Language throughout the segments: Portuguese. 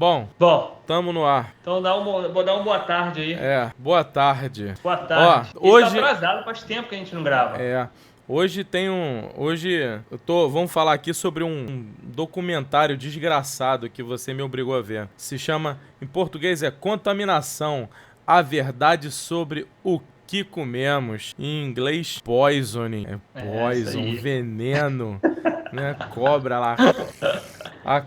Bom, Bom, tamo no ar. então vou dar uma boa tarde aí. Boa tarde. Boa tarde. Ó, hoje... Tá atrasado, faz tempo que a gente não grava. Hoje tem vamos falar aqui sobre um documentário desgraçado que você me obrigou a ver. Se chama, em português Contaminação, a verdade sobre o que comemos. Em inglês, poisoning. Poison, veneno, né? Cobra lá.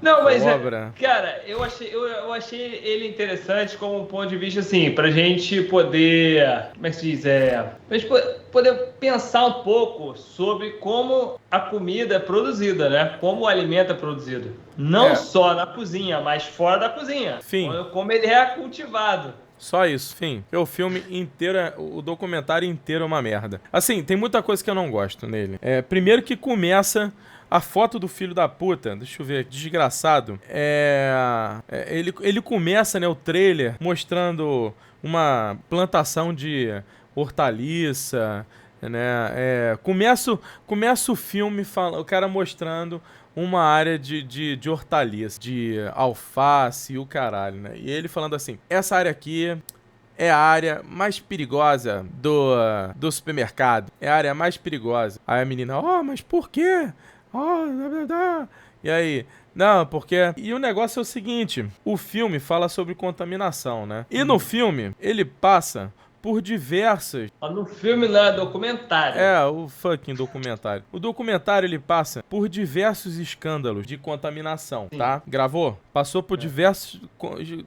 Não, mas, cobra. Cara, eu achei ele interessante como um ponto de vista, assim, pra gente poder, como é que se diz, pra gente poder pensar um pouco sobre como a comida é produzida, né? Como o alimento é produzido. Não só na cozinha, mas fora da cozinha. Fim. Como ele é cultivado. Só isso, fim. O filme inteiro, o documentário inteiro é uma merda. Assim, tem muita coisa que eu não gosto nele. Primeiro que começa a foto do filho da puta, deixa eu ver, desgraçado. Ele começa, né, o trailer mostrando uma plantação de hortaliça, né? Começa o filme, o cara mostrando uma área de hortaliça, de alface e o caralho, né? E ele falando assim, essa área aqui é a área mais perigosa do supermercado. É a área mais perigosa. Aí a menina, mas por quê? E aí, não, porque... E o negócio é o seguinte, o filme fala sobre contaminação, né? E no filme, ele passa por diversas... No filme não é documentário. O fucking documentário. O documentário, ele passa por diversos escândalos de contaminação, tá? Gravou? Passou por diversos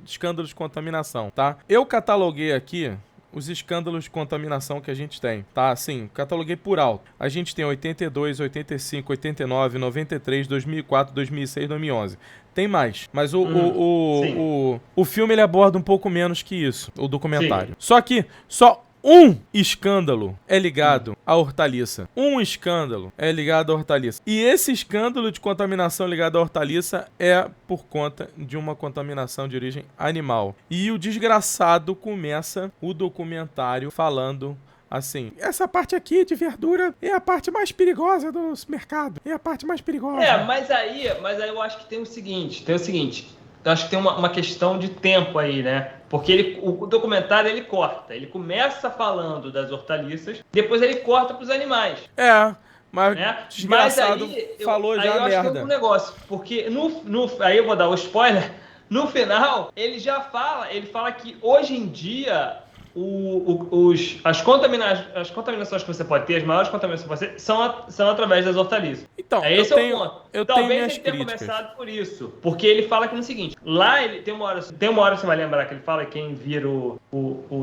escândalos de contaminação, tá? Eu cataloguei aqui os escândalos de contaminação que a gente tem, tá? Assim, cataloguei por alto. A gente tem 82, 85, 89, 93, 2004, 2006, 2011. Tem mais, mas o filme ele aborda um pouco menos que isso, o documentário. Sim. Só que só um escândalo é ligado à hortaliça. Um escândalo é ligado à hortaliça. E esse escândalo de contaminação ligado à hortaliça é por conta de uma contaminação de origem animal. E o desgraçado começa o documentário falando assim, essa parte aqui de verdura é a parte mais perigosa do mercado. É a parte mais perigosa. Mas aí eu acho que tem o seguinte. Eu acho que tem uma questão de tempo aí, né? Porque o documentário ele corta. Ele começa falando das hortaliças, depois ele corta para os animais. Mas desgraçado falou já a merda. Acho que é um negócio. Porque aí eu vou dar o spoiler. No final, ele fala que hoje em dia as contaminações que você pode ter, as maiores contaminações que você são através das hortaliças. Então, esse é o ponto. Talvez ele tenha começado por isso. Porque ele fala que no seguinte, lá ele tem uma hora que você vai lembrar que ele fala, quem vira o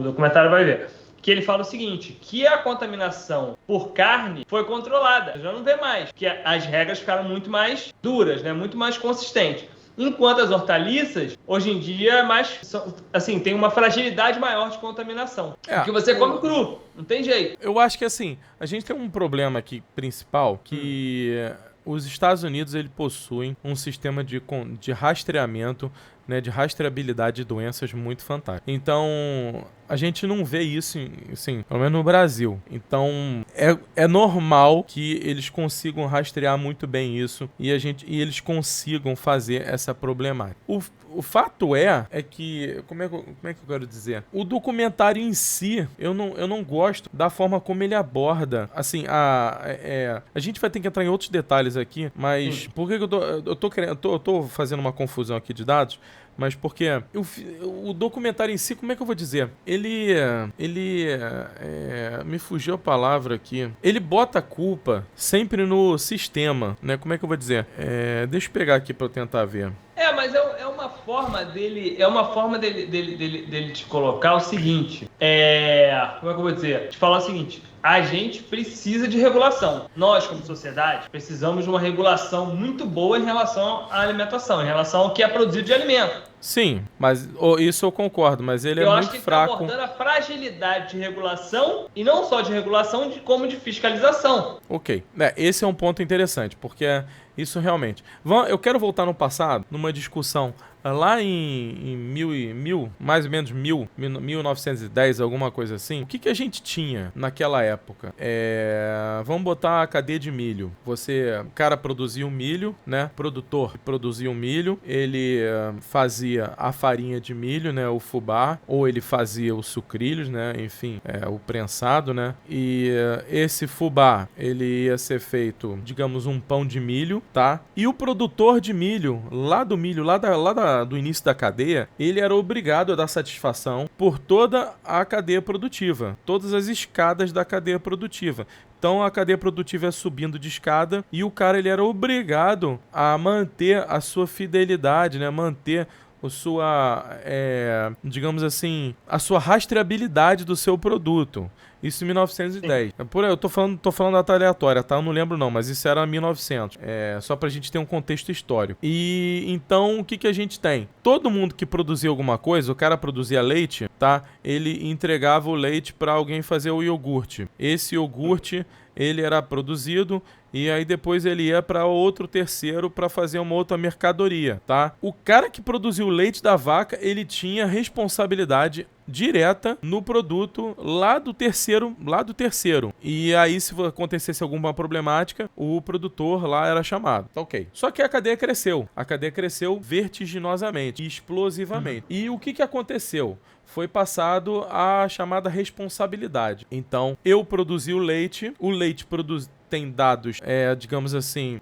documentário vai ver, que ele fala o seguinte, que a contaminação por carne foi controlada, já não vê mais, que as regras ficaram muito mais duras, né, muito mais consistentes. Enquanto as hortaliças, hoje em dia, tem uma fragilidade maior de contaminação. Porque você come cru, não tem jeito. Eu acho que assim, a gente tem um problema aqui principal, que os Estados Unidos ele possuem um sistema de rastreamento, né, de rastreabilidade de doenças muito fantástico. Então, a gente não vê isso, assim, pelo menos no Brasil. Então, é normal que eles consigam rastrear muito bem isso e eles consigam fazer essa problemática. O fato é que, como é que eu quero dizer? O documentário em si, eu não gosto da forma como ele aborda. Assim, a gente vai ter que entrar em outros detalhes aqui, mas por que eu tô fazendo uma confusão aqui de dados? Mas porque o documentário em si, como é que eu vou dizer? Ele me fugiu a palavra aqui. Ele bota a culpa sempre no sistema, né? Como é que eu vou dizer? Deixa eu pegar aqui pra eu tentar ver. Mas é uma forma dele te colocar o seguinte, como é que eu vou dizer? Te falar o seguinte, a gente precisa de regulação. Nós, como sociedade, precisamos de uma regulação muito boa em relação à alimentação, em relação ao que é produzido de alimento. Sim, mas isso eu concordo, mas ele é muito fraco. Eu acho que está abordando a fragilidade de regulação, e não só de regulação, como de fiscalização. Ok, esse é um ponto interessante, porque isso realmente... Eu quero voltar no passado, numa discussão lá em mais ou menos 1910, alguma coisa assim, o que a gente tinha naquela época? Vamos botar a cadeia de milho. O cara produzia o milho, né? Produtor produzia o milho, ele fazia a farinha de milho, né? O fubá, ou ele fazia os sucrilhos, né? Enfim, o prensado, né? E esse fubá, ele ia ser feito, digamos, um pão de milho, tá? E o produtor de milho, lá do início da cadeia, ele era obrigado a dar satisfação por toda a cadeia produtiva, todas as escadas da cadeia produtiva. Então a cadeia produtiva é subindo de escada e o cara ele era obrigado a manter a sua fidelidade, né? Manter digamos assim, a sua rastreabilidade do seu produto. Isso em 1910. Por aí, eu tô falando data aleatória, tá? Eu não lembro não, mas isso era 1900. Só pra gente ter um contexto histórico. E então, o que a gente tem? Todo mundo que produzia alguma coisa, o cara produzia leite, tá? Ele entregava o leite pra alguém fazer o iogurte. Esse iogurte, ele era produzido e aí depois ele ia para outro terceiro para fazer uma outra mercadoria, tá? O cara que produziu o leite da vaca, ele tinha responsabilidade direta no produto lá do terceiro. E aí, se acontecesse alguma problemática, o produtor lá era chamado. Tá ok. Só que a cadeia cresceu. A cadeia cresceu vertiginosamente, explosivamente. E o que aconteceu? Foi passado a chamada responsabilidade. Então, eu produzi o leite tem dados, digamos assim,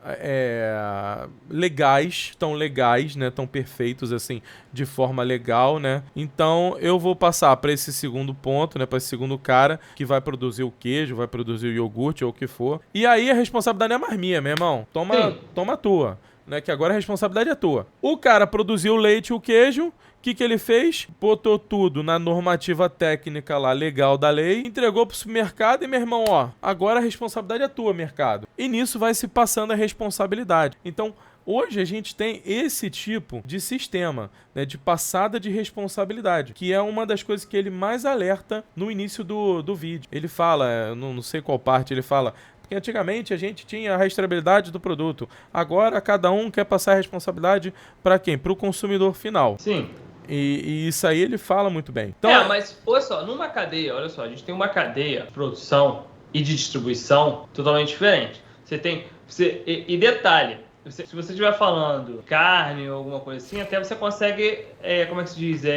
legais, né, tão perfeitos assim, de forma legal, né? Então, eu vou passar para esse segundo ponto, né, para esse segundo cara que vai produzir o queijo, vai produzir o iogurte ou o que for. E aí a responsabilidade é mais minha, meu irmão. Toma a tua, né, que agora a responsabilidade é tua. O cara produziu o leite e o queijo. O que ele fez? Botou tudo na normativa técnica lá, legal da lei, entregou pro supermercado e, meu irmão, agora a responsabilidade é tua, mercado. E nisso vai se passando a responsabilidade. Então, hoje a gente tem esse tipo de sistema, né, de passada de responsabilidade, que é uma das coisas que ele mais alerta no início do vídeo. Ele fala, não sei qual parte, ele fala... Porque antigamente a gente tinha a rastreabilidade do produto. Agora cada um quer passar a responsabilidade para quem? Para o consumidor final. Sim. E isso aí ele fala muito bem. Então, mas olha só, a gente tem uma cadeia de produção e de distribuição totalmente diferente. E detalhe, se você estiver falando carne ou alguma coisa assim, até você consegue,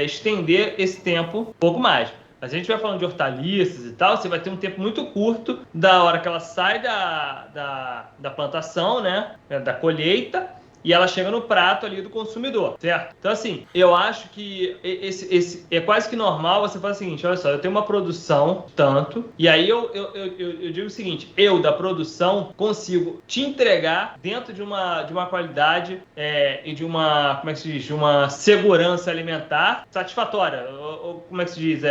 estender esse tempo um pouco mais. Mas se a gente vai falando de hortaliças e tal, você vai ter um tempo muito curto da hora que ela sai da plantação, né, da colheita, e ela chega no prato ali do consumidor, certo? Então, assim, eu acho que esse é quase que normal você fazer o seguinte, olha só, eu tenho uma produção tanto, e aí eu digo o seguinte, eu da produção consigo te entregar dentro de uma qualidade e de uma, de uma segurança alimentar satisfatória, ou como é que se diz?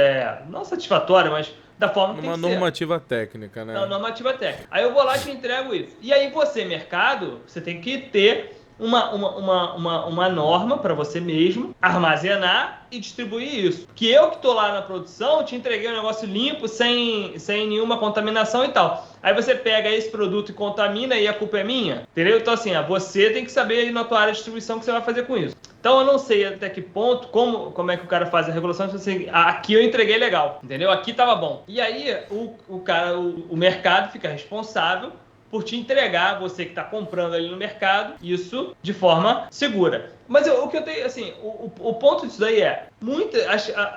Não satisfatória, mas da forma que tem que ser. Uma normativa técnica, né? Não, normativa técnica. Aí eu vou lá e te entrego isso. E aí você, mercado, você tem que ter uma norma para você mesmo armazenar e distribuir isso. Que eu que estou lá na produção, te entreguei um negócio limpo, sem nenhuma contaminação e tal. Aí você pega esse produto e contamina e a culpa é minha, entendeu? Então assim, você tem que saber aí na tua área de distribuição o que você vai fazer com isso. Então eu não sei até que ponto, como é que o cara faz a regulação, assim, aqui eu entreguei legal, entendeu? Aqui tava bom. E aí o mercado fica responsável por te entregar, você que está comprando ali no mercado, isso de forma segura. Mas o que eu tenho, assim, o ponto disso daí é,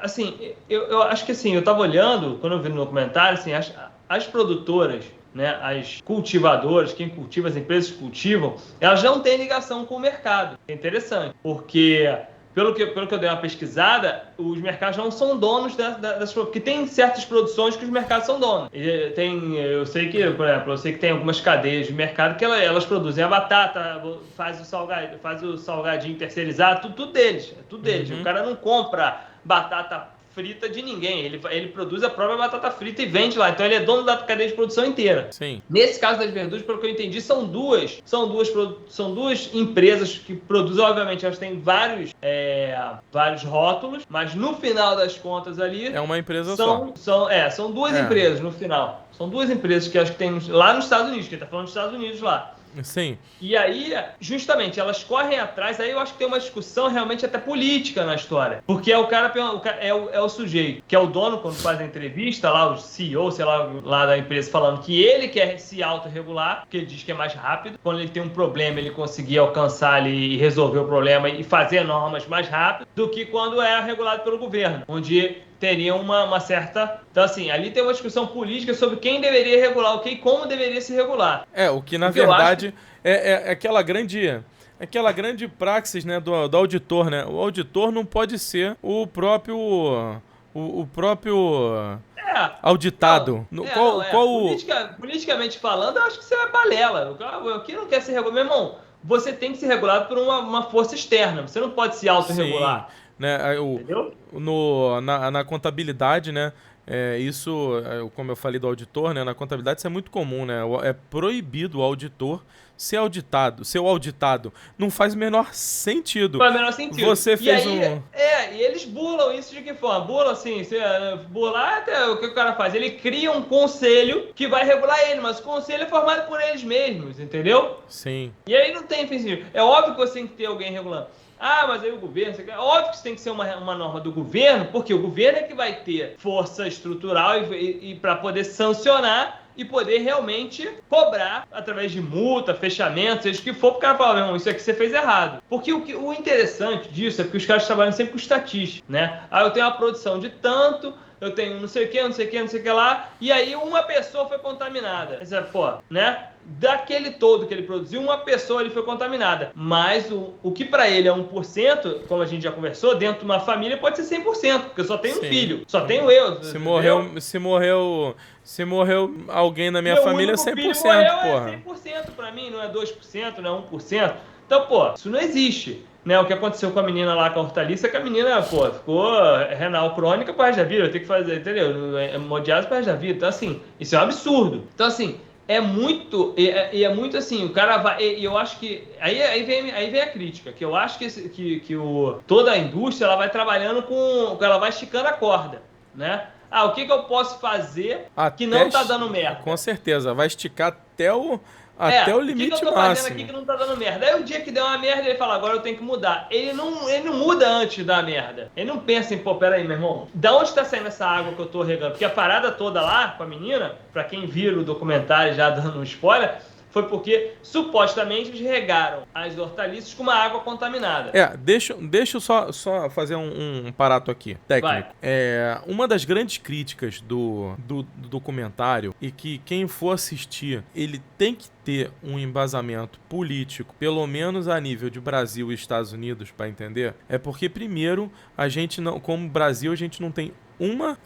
assim, eu acho que assim, eu estava olhando, quando eu vi no documentário, assim, as produtoras, né, as cultivadoras, quem cultiva, as empresas que cultivam, elas não têm ligação com o mercado. É interessante, porque... Pelo que eu dei uma pesquisada, os mercados não são donos das porque tem certas produções que os mercados são donos. Eu sei que, por exemplo, tem algumas cadeias de mercado que elas produzem a batata, faz o salgadinho terceirizado, tudo deles. É tudo deles. Uhum. O cara não compra batata frita de ninguém. Ele produz a própria batata frita e vende lá. Então ele é dono da cadeia de produção inteira. Sim. Nesse caso das verduras, pelo que eu entendi, são duas empresas que produzem, obviamente, elas têm vários rótulos, mas no final das contas ali... É uma empresa são duas empresas no final. São duas empresas que acho que tem lá nos Estados Unidos, que ele tá falando dos Estados Unidos lá. Sim. E aí, justamente, elas correm atrás, aí eu acho que tem uma discussão realmente até política na história. Porque é o sujeito, que é o dono, quando faz a entrevista, lá, o CEO, sei lá da empresa, falando que ele quer se autorregular, porque ele diz que é mais rápido. Quando ele tem um problema, ele conseguir alcançar ali e resolver o problema e fazer normas mais rápido do que quando é regulado pelo governo, onde teria uma certa... Então, assim, ali tem uma discussão política sobre quem deveria regular o que e como deveria se regular. O que na O que eu acho verdade é aquela grande praxis, né, do auditor, né? O auditor não pode ser o próprio auditado. Politicamente falando, eu acho que isso é balela. O que não quer ser regulado, meu irmão, você tem que ser regulado por uma força externa. Você não pode se autorregular. Sim, né? Entendeu? Na contabilidade, né? Como eu falei do auditor, né? Na contabilidade isso é muito comum, né? É proibido o auditor ser auditado. Não faz o menor sentido. Faz o menor sentido. Você fez e eles burlam isso de que forma? Burlam assim, burlar até o que o cara faz. Ele cria um conselho que vai regular ele, mas o conselho é formado por eles mesmos, entendeu? Sim. E aí não tem sentido. É óbvio que você tem que ter alguém regulando. Mas aí o governo... É óbvio que isso tem que ser uma norma do governo, porque o governo é que vai ter força estrutural e para poder sancionar e poder realmente cobrar através de multa, fechamento, seja o que for, pro cara falar, meu irmão, isso aqui você fez errado. Porque o interessante disso é que os caras trabalham sempre com estatística, né? Eu tenho uma produção de tanto... Eu tenho não sei o que lá, e aí uma pessoa foi contaminada. Né? Daquele todo que ele produziu, uma pessoa ele foi contaminada. Mas o que para ele é 1%, como a gente já conversou, dentro de uma família pode ser 100%, porque eu só tenho um filho, só tenho eu. Se morreu alguém na minha Meu família, é 100%, filho morreu, porra. É 100% para mim, não é 2%, não é 1%. Então, isso não existe. Né, o que aconteceu com a menina lá com a hortaliça é que a menina, ficou renal crônica pro resto da vida, eu tenho que fazer, entendeu? Hemodiálise pro resto da vida. Então, assim, isso é um absurdo. Então, assim, é muito assim, o cara vai, e eu acho que, aí vem a crítica, que eu acho que toda a indústria, ela vai trabalhando ela vai esticando a corda, né? O que eu posso fazer que não tá dando merda? Com certeza, vai esticar até o limite máximo. O que eu tô fazendo aqui que não tá dando merda? Aí o dia que der uma merda, ele fala, agora eu tenho que mudar. Ele não muda antes de dar merda. Ele não pensa em, peraí, meu irmão, da onde tá saindo essa água que eu tô regando? Porque a parada toda lá, com a menina, pra quem vira o documentário já dando um spoiler, foi porque, supostamente, eles regaram as hortaliças com uma água contaminada. Deixa eu só fazer um parato aqui, técnico. Uma das grandes críticas do documentário, e que quem for assistir, ele tem que ter um embasamento político, pelo menos a nível de Brasil e Estados Unidos, para entender, é porque, primeiro, a gente não, como Brasil, a gente não tem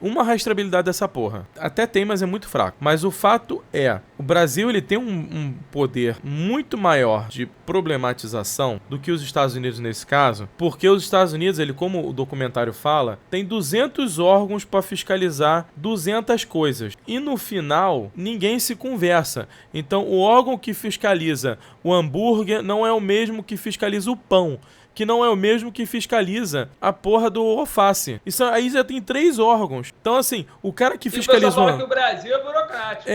uma rastreabilidade dessa porra. Até tem, mas é muito fraco. Mas o fato é, o Brasil ele tem um poder muito maior de problematização do que os Estados Unidos nesse caso, porque os Estados Unidos, ele, como o documentário fala, tem 200 órgãos para fiscalizar 200 coisas. E no final, ninguém se conversa. Então, o órgão que fiscaliza o hambúrguer não é o mesmo que fiscaliza o pão, que não é o mesmo que fiscaliza a porra do alface. Isso aí já tem 3 órgãos. Então, assim, o cara que fiscaliza... E o pessoal fala que o Brasil é burocrático.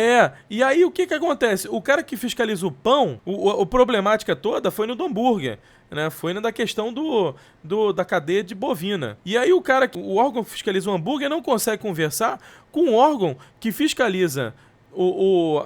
E aí o que acontece? O cara que fiscaliza o pão, a problemática toda foi no do hambúrguer, né? Foi na da questão da cadeia de bovina. E aí o órgão que fiscaliza o hambúrguer não consegue conversar com o órgão que fiscaliza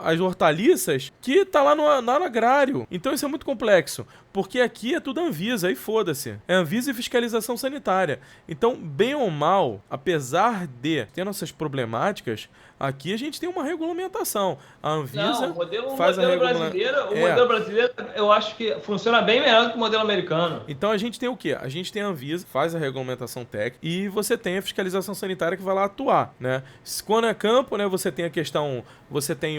as hortaliças que tá lá no agrário. Então isso é muito complexo, porque aqui é tudo Anvisa, aí foda-se. É Anvisa e fiscalização sanitária. Então, bem ou mal, apesar de ter nossas problemáticas, aqui a gente tem uma regulamentação. A Anvisa o modelo brasileiro, eu acho que funciona bem melhor do que o modelo americano. Então a gente tem o quê? A gente tem a Anvisa, faz a regulamentação técnica, e você tem a fiscalização sanitária que vai lá atuar, né? Quando é campo, né, você tem a questão... Você tem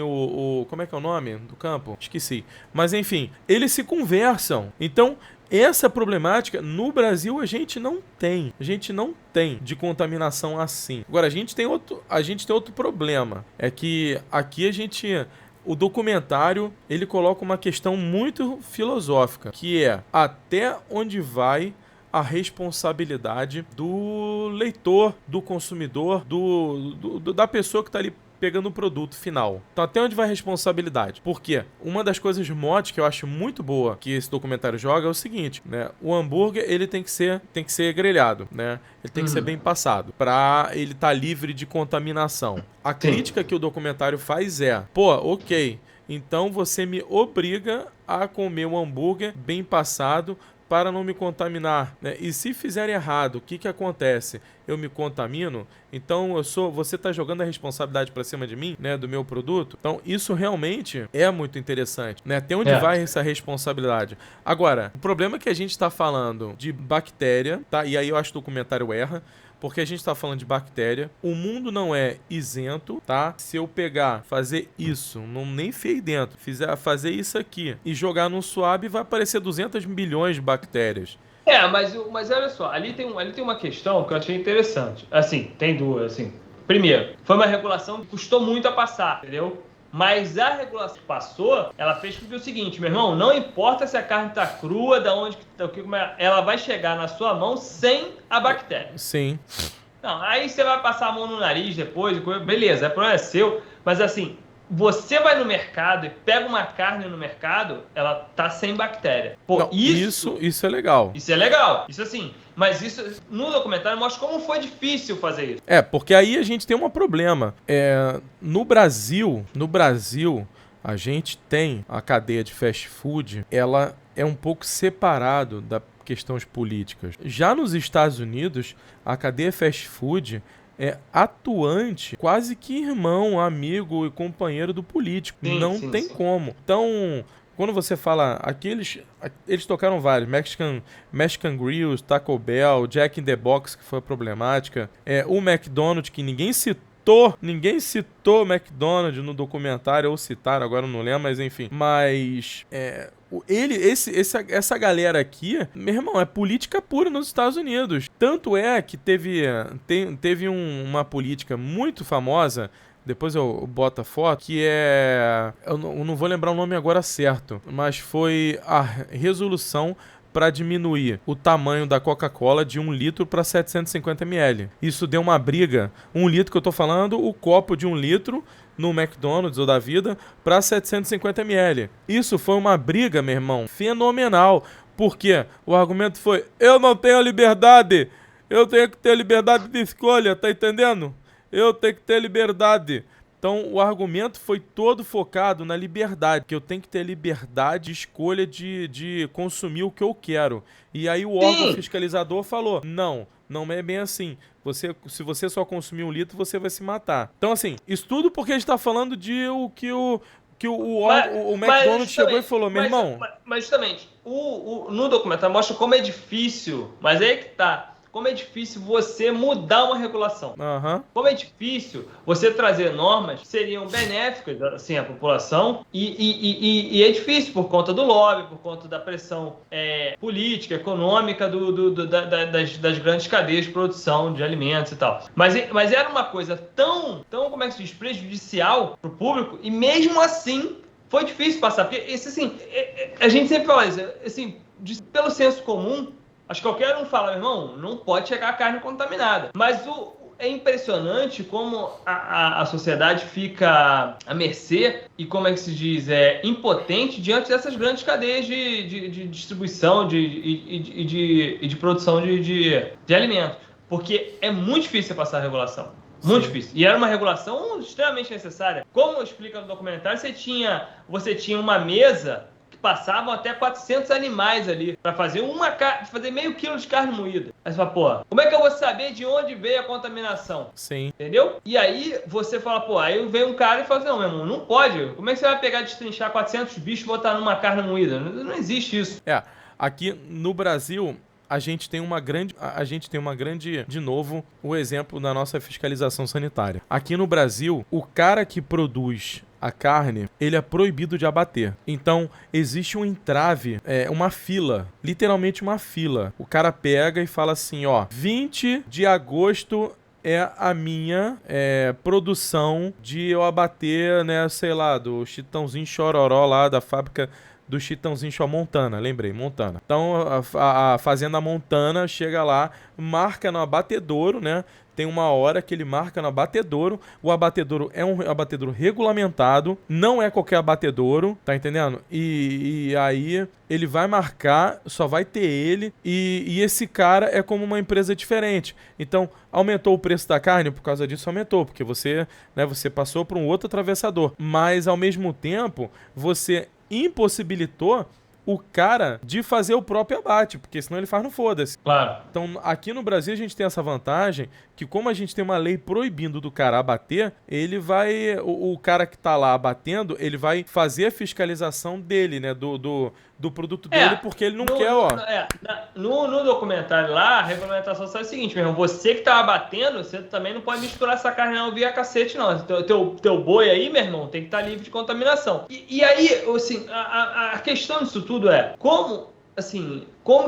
como é que é o nome do campo? Esqueci. Mas enfim, eles se conversam. Então, essa problemática no Brasil a gente não tem. A gente não tem de contaminação assim. Agora, a gente tem outro problema. É que aqui o documentário, ele coloca uma questão muito filosófica, que é até onde vai a responsabilidade do leitor, do consumidor, da pessoa que está ali pegando o produto final. Então até onde vai a responsabilidade? Por quê? Uma das coisas mods que eu acho muito boa que esse documentário joga é o seguinte, né? O hambúrguer, ele tem que ser grelhado, né? Ele tem que ser bem passado, pra ele estar livre de contaminação. A crítica que o documentário faz é, pô, ok, então você me obriga a comer um hambúrguer bem passado para não me contaminar, né? E se fizer errado, o que acontece? Eu me contamino, então você está jogando a responsabilidade para cima de mim, né, do meu produto. Então isso realmente é muito interessante, né? Até onde vai essa responsabilidade? Agora, o problema é que a gente está falando de bactéria, tá? E aí eu acho que o documentário erra, porque a gente está falando de bactéria. O mundo não é isento, tá? Se eu fazer isso, não nem fei dentro, fazer isso aqui e jogar num swab, vai aparecer 200 bilhões de bactérias. Mas olha só, ali tem uma questão que eu achei interessante. Assim, tem duas, assim. Primeiro, foi uma regulação que custou muito a passar, entendeu? Mas a regulação que passou, ela fez com que o seguinte, meu irmão, não importa se a carne tá crua, ela vai chegar na sua mão sem a bactéria. Sim. Não, aí você vai passar a mão no nariz depois, beleza, o problema é seu, mas assim, você vai no mercado e pega uma carne no mercado, ela tá sem bactéria. Pô, não, isso é legal. Isso é legal, isso assim. Mas isso, no documentário, mostra como foi difícil fazer isso. Porque aí a gente tem um problema. No Brasil, a gente tem a cadeia de fast food, ela é um pouco separado da questões políticas. Já nos Estados Unidos, a cadeia fast food é atuante, quase que irmão, amigo e companheiro do político. Não tem como. Então, quando você fala, eles tocaram vários, Mexican Grills, Taco Bell, Jack in the Box, que foi problemática, o McDonald's, que ninguém citou McDonald's no documentário, ou citaram, agora eu não lembro, mas enfim. Mas essa galera aqui, meu irmão, é política pura nos Estados Unidos. Tanto é que teve uma política muito famosa, depois eu boto a foto, que eu não vou lembrar o nome agora certo, mas foi a resolução para diminuir o tamanho da Coca-Cola de 1 litro para 750 ml. Isso deu uma briga. 1 litro que eu tô falando, o copo de 1 litro no McDonald's ou da vida para 750 ml. Isso foi uma briga, meu irmão, fenomenal. Porque o argumento foi, eu não tenho a liberdade, eu tenho que ter a liberdade de escolha, tá entendendo? Eu tenho que ter liberdade. Então, o argumento foi todo focado na liberdade, que eu tenho que ter liberdade de escolha de consumir o que eu quero. E aí o órgão fiscalizador falou, não é bem assim. Se você só consumir 1 litro, você vai se matar. Então, assim, isso tudo porque a gente tá falando de o McDonald's chegou e falou, meu irmão... Mas justamente, no documentário mostra como é difícil, mas aí que tá... Como é difícil você mudar uma regulação. Como é difícil você trazer normas que seriam benéficas assim, à população e é difícil por conta do lobby, por conta da pressão política, econômica das grandes cadeias de produção de alimentos e tal. Mas era uma coisa tão como é que se diz, prejudicial para o público e mesmo assim foi difícil passar. Porque assim, a gente sempre fala isso, assim, pelo senso comum, acho que qualquer um fala, meu irmão, não pode chegar a carne contaminada. Mas é impressionante como a sociedade fica à mercê e, como é que se diz, impotente diante dessas grandes cadeias de distribuição e de produção de alimentos. Porque é muito difícil passar a regulação. Muito difícil. E era uma regulação extremamente necessária. Como explica no documentário, você tinha uma mesa... passavam até 400 animais ali para fazer meio quilo de carne moída. Aí você fala, pô, como é que eu vou saber de onde veio a contaminação? Sim. Entendeu? E aí você fala, pô, aí vem um cara e fala assim, não, meu irmão, não pode. Como é que você vai pegar, destrinchar 400 bichos e botar numa carne moída? Não existe isso. Aqui no Brasil... A gente tem uma grande, de novo, o exemplo da nossa fiscalização sanitária. Aqui no Brasil, o cara que produz a carne, ele é proibido de abater. Então, existe um entrave, uma fila, literalmente uma fila. O cara pega e fala assim, 20 de agosto é a minha produção de eu abater, né, sei lá, do Chitãozinho Chororó lá da fábrica do Chitãozinho Montana, lembrei, Montana. Então a fazenda Montana chega lá, marca no abatedouro, né, tem uma hora que ele marca no abatedouro. O abatedouro é um abatedouro regulamentado, não é qualquer abatedouro, tá entendendo? E aí ele vai marcar, só vai ter ele, e esse cara é como uma empresa diferente. Então, aumentou o preço da carne, por causa disso aumentou, porque você passou para um outro atravessador. Mas, ao mesmo tempo, você impossibilitou o cara de fazer o próprio abate, porque senão ele faz no foda-se. Claro. Então, aqui no Brasil a gente tem essa vantagem que, como a gente tem uma lei proibindo do cara abater, ele vai... O cara que tá lá abatendo, ele vai fazer a fiscalização dele, né? Do produto dele, porque ele não quer, ó... No documentário lá, a regulamentação sai o seguinte, meu irmão, você que tá abatendo, você também não pode misturar essa carne não via cacete, não. Teu boi aí, meu irmão, tem que estar livre de contaminação. E aí, assim, a questão disso tudo é, como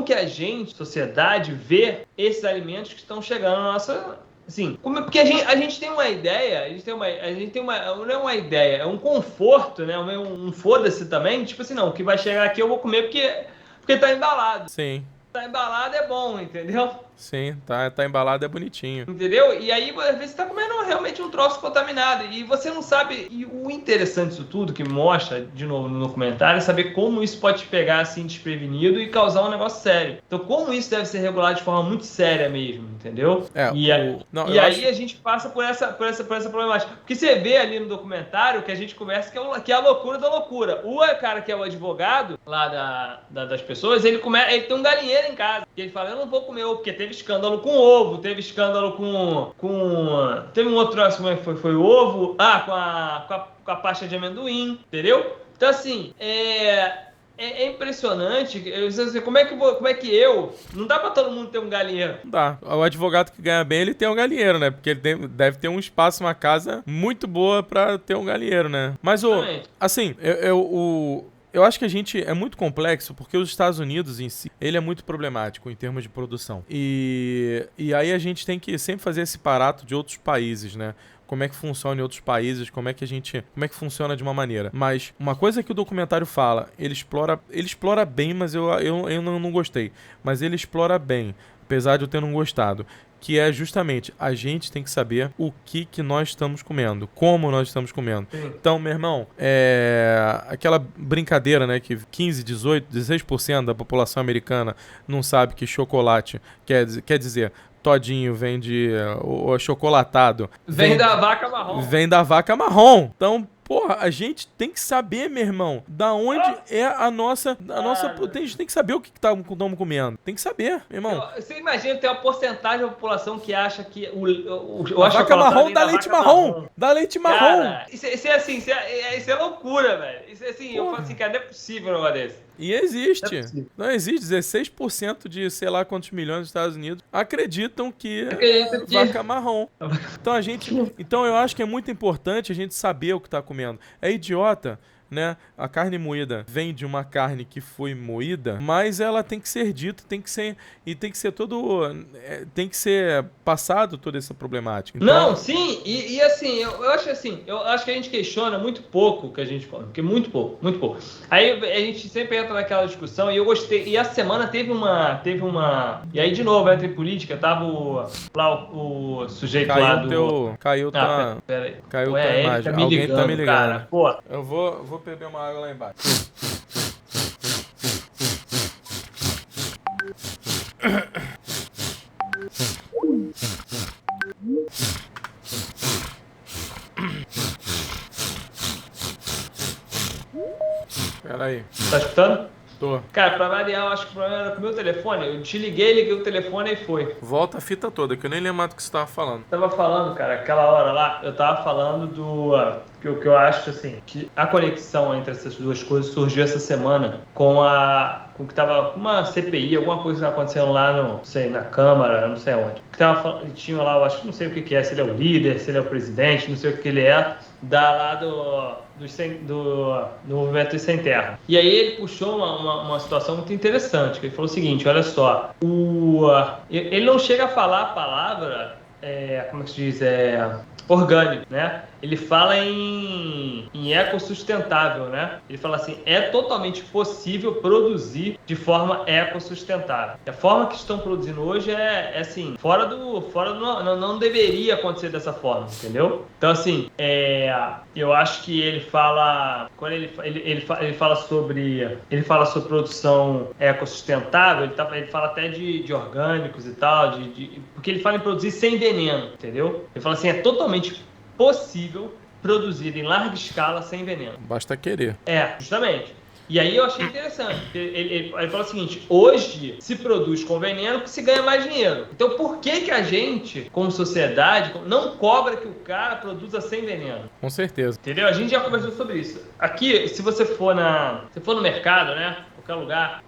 que a gente, sociedade, vê esses alimentos que estão chegando na nossa... Assim, porque a gente tem uma ideia, não é uma ideia, é um conforto, né? Um foda-se também, tipo assim, não, o que vai chegar aqui eu vou comer porque tá embalado. Sim. Tá embalado é bom, entendeu? Sim, tá embalado, é bonitinho. Entendeu? E aí, às vezes, você tá comendo realmente um troço contaminado. E você não sabe... E o interessante disso tudo, que mostra, de novo, no documentário, é saber como isso pode te pegar, assim, desprevenido e causar um negócio sério. Então, como isso deve ser regulado de forma muito séria mesmo, entendeu? Aí a gente passa por essa problemática. Porque você vê ali no documentário que a gente conversa que é a loucura da loucura. O cara que é o advogado lá das pessoas, ele tem um galinheiro em casa. E ele fala, eu não vou comer ovo, porque teve escândalo com ovo, teve escândalo teve um outro, foi o ovo, com a pasta de amendoim, entendeu? Então, assim, é impressionante. Como é que eu... Não dá pra todo mundo ter um galinheiro. Não dá. O advogado que ganha bem, ele tem um galinheiro, né? Porque ele deve ter um espaço, uma casa muito boa pra ter um galinheiro, né? Mas, assim, eu acho que a gente é muito complexo porque os Estados Unidos em si, ele é muito problemático em termos de produção. E aí a gente tem que sempre fazer esse barato de outros países, né? Como é que funciona em outros países, como é que funciona de uma maneira. Mas uma coisa que o documentário fala, ele explora bem, mas eu não gostei. Mas ele explora bem, apesar de eu ter não gostado. Que é justamente, a gente tem que saber o que nós estamos comendo, como nós estamos comendo. Então, meu irmão, aquela brincadeira, né, que 15, 18, 16% da população americana não sabe que chocolate quer dizer... Todinho vem de... o chocolatado. Vem da vaca marrom. Vem da vaca marrom. Então, porra, a gente tem que saber, meu irmão, da onde é a nossa... A gente tem que saber o que estamos comendo. Tem que saber, meu irmão. Você imagina ter uma porcentagem da população que acha que a vaca marrom dá leite marrom. Dá leite marrom. Cara, isso é assim, isso é loucura, velho. Isso é assim, eu falo assim, cara, não é possível um negócio desse. E existe. Não existe. 16% de sei lá quantos milhões dos Estados Unidos acreditam que vaca marrom. Então eu acho que é muito importante a gente saber o que está comendo. É idiota, né? A carne moída vem de uma carne que foi moída, mas ela tem que ser dita, tem que ser passado toda essa problemática. Então, não, sim, e assim, eu acho que a gente questiona muito pouco o que a gente fala, porque muito pouco. Aí a gente sempre entra naquela discussão e eu gostei, e a semana teve uma, e aí de novo, entre política, tava o sujeito caiu lá do... Caiu tua imagem, alguém tá me ligando. Cara, pô. Eu vou beber uma água lá embaixo. Pera aí. Tá escutando? Tô. Cara, pra variar, eu acho que o problema era com o meu telefone. Eu te liguei o telefone e foi. Volta a fita toda, que eu nem lembro do que você tava falando. Tava falando, cara, aquela hora lá, eu tava falando que eu acho, assim, que a conexão entre essas duas coisas surgiu essa semana com que tava uma CPI, alguma coisa que tava acontecendo lá, não sei, na Câmara, não sei onde. Que tinha lá, eu acho que não sei o que é, se ele é o líder, se ele é o presidente, não sei o que ele é, lá do movimento Sem Terra. E aí ele puxou uma situação muito interessante, que ele falou o seguinte, olha só, ele não chega a falar a palavra, como é que se diz, orgânico, né? ele fala em ecossustentável, né? Ele fala assim, é totalmente possível produzir de forma ecossustentável. A forma que estão produzindo hoje é assim, não deveria acontecer dessa forma, entendeu? Então, assim, eu acho que ele fala, quando ele fala sobre produção ecossustentável, ele fala até de orgânicos e tal, porque ele fala em produzir sem veneno, entendeu? Ele fala assim, é totalmente possível produzir em larga escala sem veneno. Basta querer. Justamente. E aí eu achei interessante, porque ele fala o seguinte, hoje se produz com veneno que se ganha mais dinheiro. Então por que a gente, como sociedade, não cobra que o cara produza sem veneno? Com certeza. Entendeu? A gente já conversou sobre isso. Aqui, se você for no mercado, né? Qualquer lugar,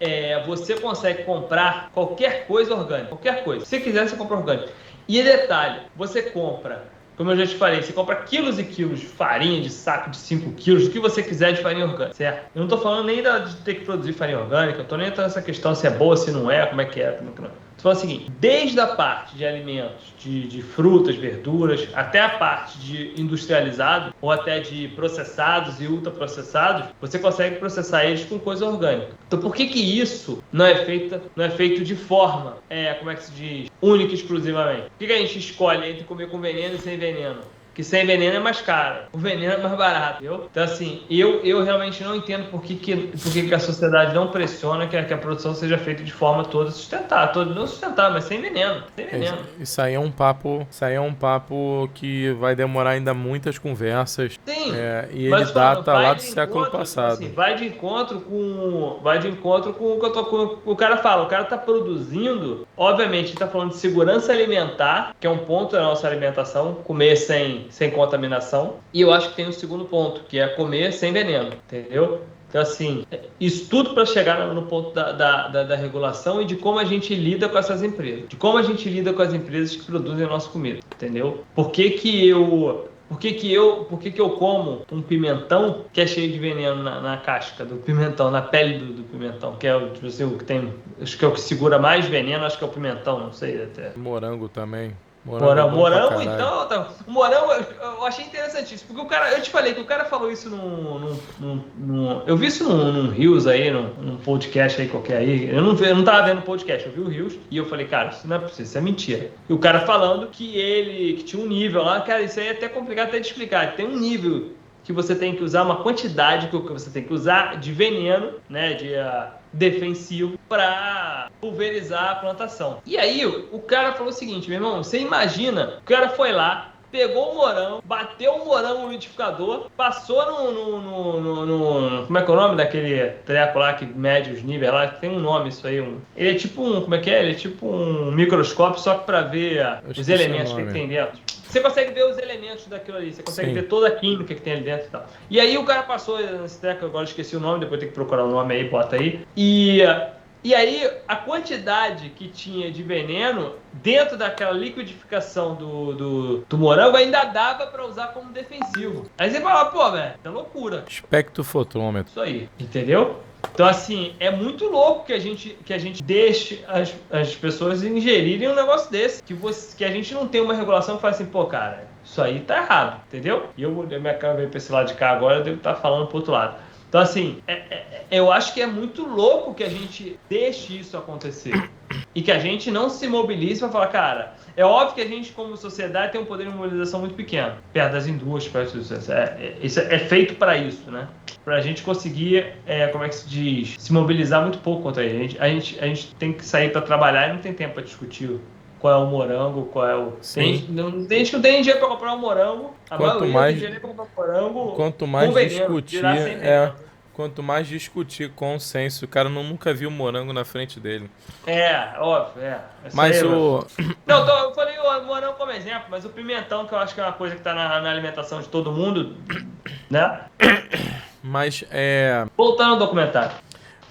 você consegue comprar qualquer coisa orgânica. Qualquer coisa. Se você quiser, você compra orgânico. E detalhe, você compra, como eu já te falei, você compra quilos e quilos de farinha, de saco de 5 quilos, o que você quiser de farinha orgânica, certo? Eu não tô falando nem de ter que produzir farinha orgânica, eu tô nem entrando nessa questão se é boa, se não é, como é que é, como é que não é. Tô falando o seguinte, desde a parte de alimentos, de frutas, verduras, até a parte de industrializado, ou até de processados e ultraprocessados, você consegue processar eles com coisa orgânica. Então por que isso não é feito de forma, como é que se diz, única e exclusivamente? Por que a gente escolhe entre comer com veneno e sem veneno? Que sem veneno é mais caro, o veneno é mais barato, entendeu? Então, assim, eu realmente não entendo por que a sociedade não pressiona que a produção seja feita de forma toda sustentável, não sustentável, mas sem veneno, Isso aí é um papo que vai demorar ainda muitas conversas. Sim, e ele data lá do século passado. Assim, vai de encontro com o que o cara fala. O cara tá produzindo, obviamente, ele tá falando de segurança alimentar, que é um ponto da nossa alimentação, comer sem contaminação. E eu acho que tem um segundo ponto, que é comer sem veneno, entendeu? Então, assim, isso tudo para chegar no ponto da regulação e de como a gente lida com essas empresas. De como a gente lida com as empresas que produzem a nossa comida, entendeu? Por que eu como um pimentão que é cheio de veneno na casca do pimentão, na pele do pimentão, que é tipo assim, o que tem, acho que é o que segura mais veneno, acho que é o pimentão, não sei até. Morango também. Morango, então, o morango eu achei interessante isso, porque o cara, eu te falei que o cara falou isso eu vi isso num Rios aí, num podcast aí qualquer aí, eu não tava vendo o podcast, eu vi o Rios, e eu falei, cara, isso não é possível, isso é mentira. E o cara falando que tinha um nível lá, cara, isso aí é até complicado até de explicar, tem um nível que você tem que usar, uma quantidade que você tem que usar de veneno, né, de defensivo para pulverizar a plantação. E aí o cara falou o seguinte, meu irmão, você imagina, o cara foi lá, pegou o morango, bateu o morango no liquidificador, passou no como é que é o nome daquele treco lá que mede os níveis lá? Tem um nome isso aí. Ele é tipo como é que é? Ele é tipo um microscópio só que para ver os elementos que tem dentro. Você consegue ver os elementos daquilo ali, você consegue ver toda a química que tem ali dentro e tal. E aí o cara passou nesse treco, agora esqueci o nome, depois tem que procurar o nome aí, bota aí. E aí, a quantidade que tinha de veneno dentro daquela liquidificação do morango ainda dava para usar como defensivo. Aí você fala, pô, velho, é loucura. Espectrofotrômetro. Isso aí, entendeu? Então, assim, é muito louco que a gente deixe as pessoas ingerirem um negócio desse. Que a gente não tem uma regulação que fala assim, pô, cara, isso aí tá errado, entendeu? E minha câmera veio pra esse lado de cá agora, eu devo estar falando pro outro lado. Então, assim, eu acho que é muito louco que a gente deixe isso acontecer. E que a gente não se mobilize para falar, cara, é óbvio que a gente, como sociedade, tem um poder de mobilização muito pequeno, perto das indústrias, isso é feito para isso, né? Para a gente conseguir, como é que se diz, se mobilizar muito pouco contra ele. A gente tem que sair para trabalhar e não tem tempo para discutir qual é o morango, qual é o... Tem gente que não tem dinheiro para comprar um morango, quanto mais, tem dinheiro para comprar um morango quanto mais veneno, quanto mais discutir consenso, o cara nunca viu morango na frente dele. Óbvio, Mas eu falei o morango como exemplo, mas o pimentão, que eu acho que é uma coisa que tá na alimentação de todo mundo, né? Mas Voltando ao documentário.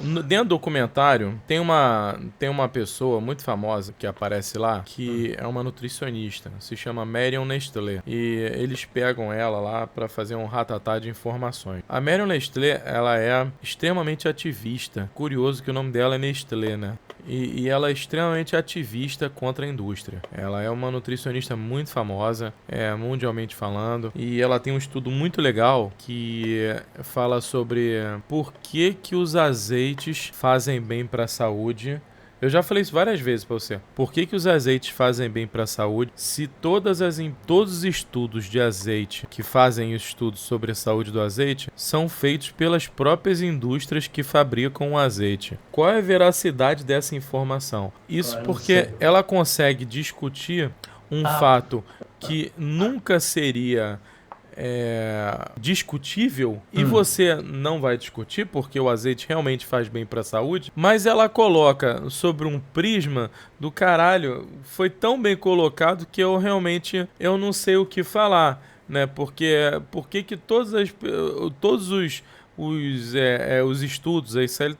Dentro do documentário, tem uma pessoa muito famosa que aparece lá, que é uma nutricionista, se chama Marion Nestlé. E eles pegam ela lá para fazer um ratatá de informações. A Marion Nestlé, ela é extremamente ativista. Curioso que o nome dela é Nestlé, né? E ela é extremamente ativista contra a indústria. Ela é uma nutricionista muito famosa, mundialmente falando, e ela tem um estudo muito legal que fala sobre por que os azeites fazem bem para a saúde. Eu já falei isso várias vezes pra você. Por que os azeites fazem bem pra saúde se todos os estudos de azeite que fazem estudos sobre a saúde do azeite são feitos pelas próprias indústrias que fabricam o azeite? Qual é a veracidade dessa informação? Isso porque ela consegue discutir um fato que nunca seria discutível, e você não vai discutir porque o azeite realmente faz bem pra saúde, mas ela coloca sobre um prisma do caralho, foi tão bem colocado que eu não sei o que falar, né? Porque todos os estudos, isso aí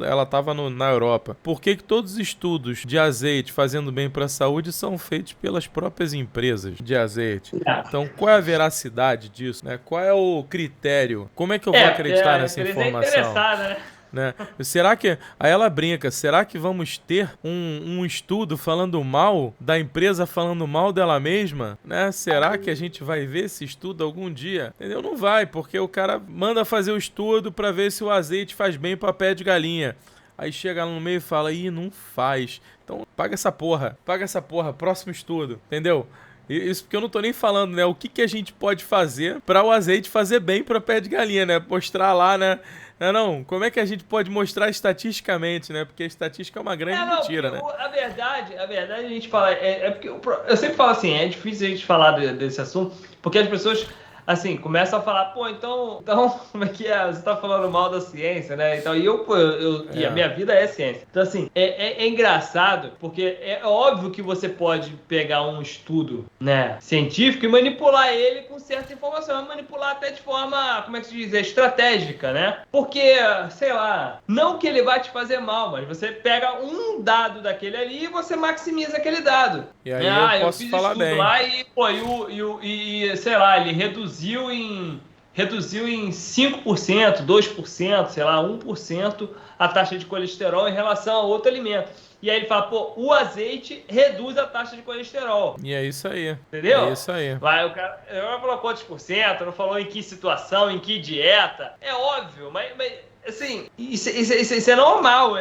ela estava na Europa. Por que todos os estudos de azeite fazendo bem para a saúde são feitos pelas próprias empresas de azeite? Então, qual é a veracidade disso, né? Qual é o critério? Como é que eu vou acreditar nessa informação? Né? Será que... Aí ela brinca, será que vamos ter um estudo falando mal da empresa, falando mal dela mesma? Né? Será que a gente vai ver esse estudo algum dia? Entendeu? Não vai, porque o cara manda fazer o estudo para ver se o azeite faz bem para pé de galinha. Aí chega lá no meio e fala, não faz. Então paga essa porra, próximo estudo, entendeu? Isso porque eu não tô nem falando, né? O que a gente pode fazer para o azeite fazer bem para pé de galinha, né? Mostrar lá, né? Não, como é que a gente pode mostrar estatisticamente, né? Porque a estatística é uma grande mentira, né? A verdade a gente fala... porque eu sempre falo assim, é difícil a gente falar desse assunto, porque as pessoas... assim, começa a falar, então, como é que é? Você tá falando mal da ciência, né? Então, e a minha vida é ciência. Então, assim, é engraçado, porque é óbvio que você pode pegar um estudo, né, científico e manipular ele com certa informação, manipular até de forma, como é que se diz, estratégica, né? Porque, sei lá, não que ele vai te fazer mal, mas você pega um dado daquele ali e você maximiza aquele dado. E aí eu posso falar bem. Lá e, sei lá, ele reduziu em 5%, 2%, sei lá, 1% a taxa de colesterol em relação a outro alimento. E aí ele fala, o azeite reduz a taxa de colesterol. E é isso aí. Entendeu? É isso aí. O cara não falou quantos por cento, não falou em que situação, em que dieta. É óbvio, mas assim, isso é normal.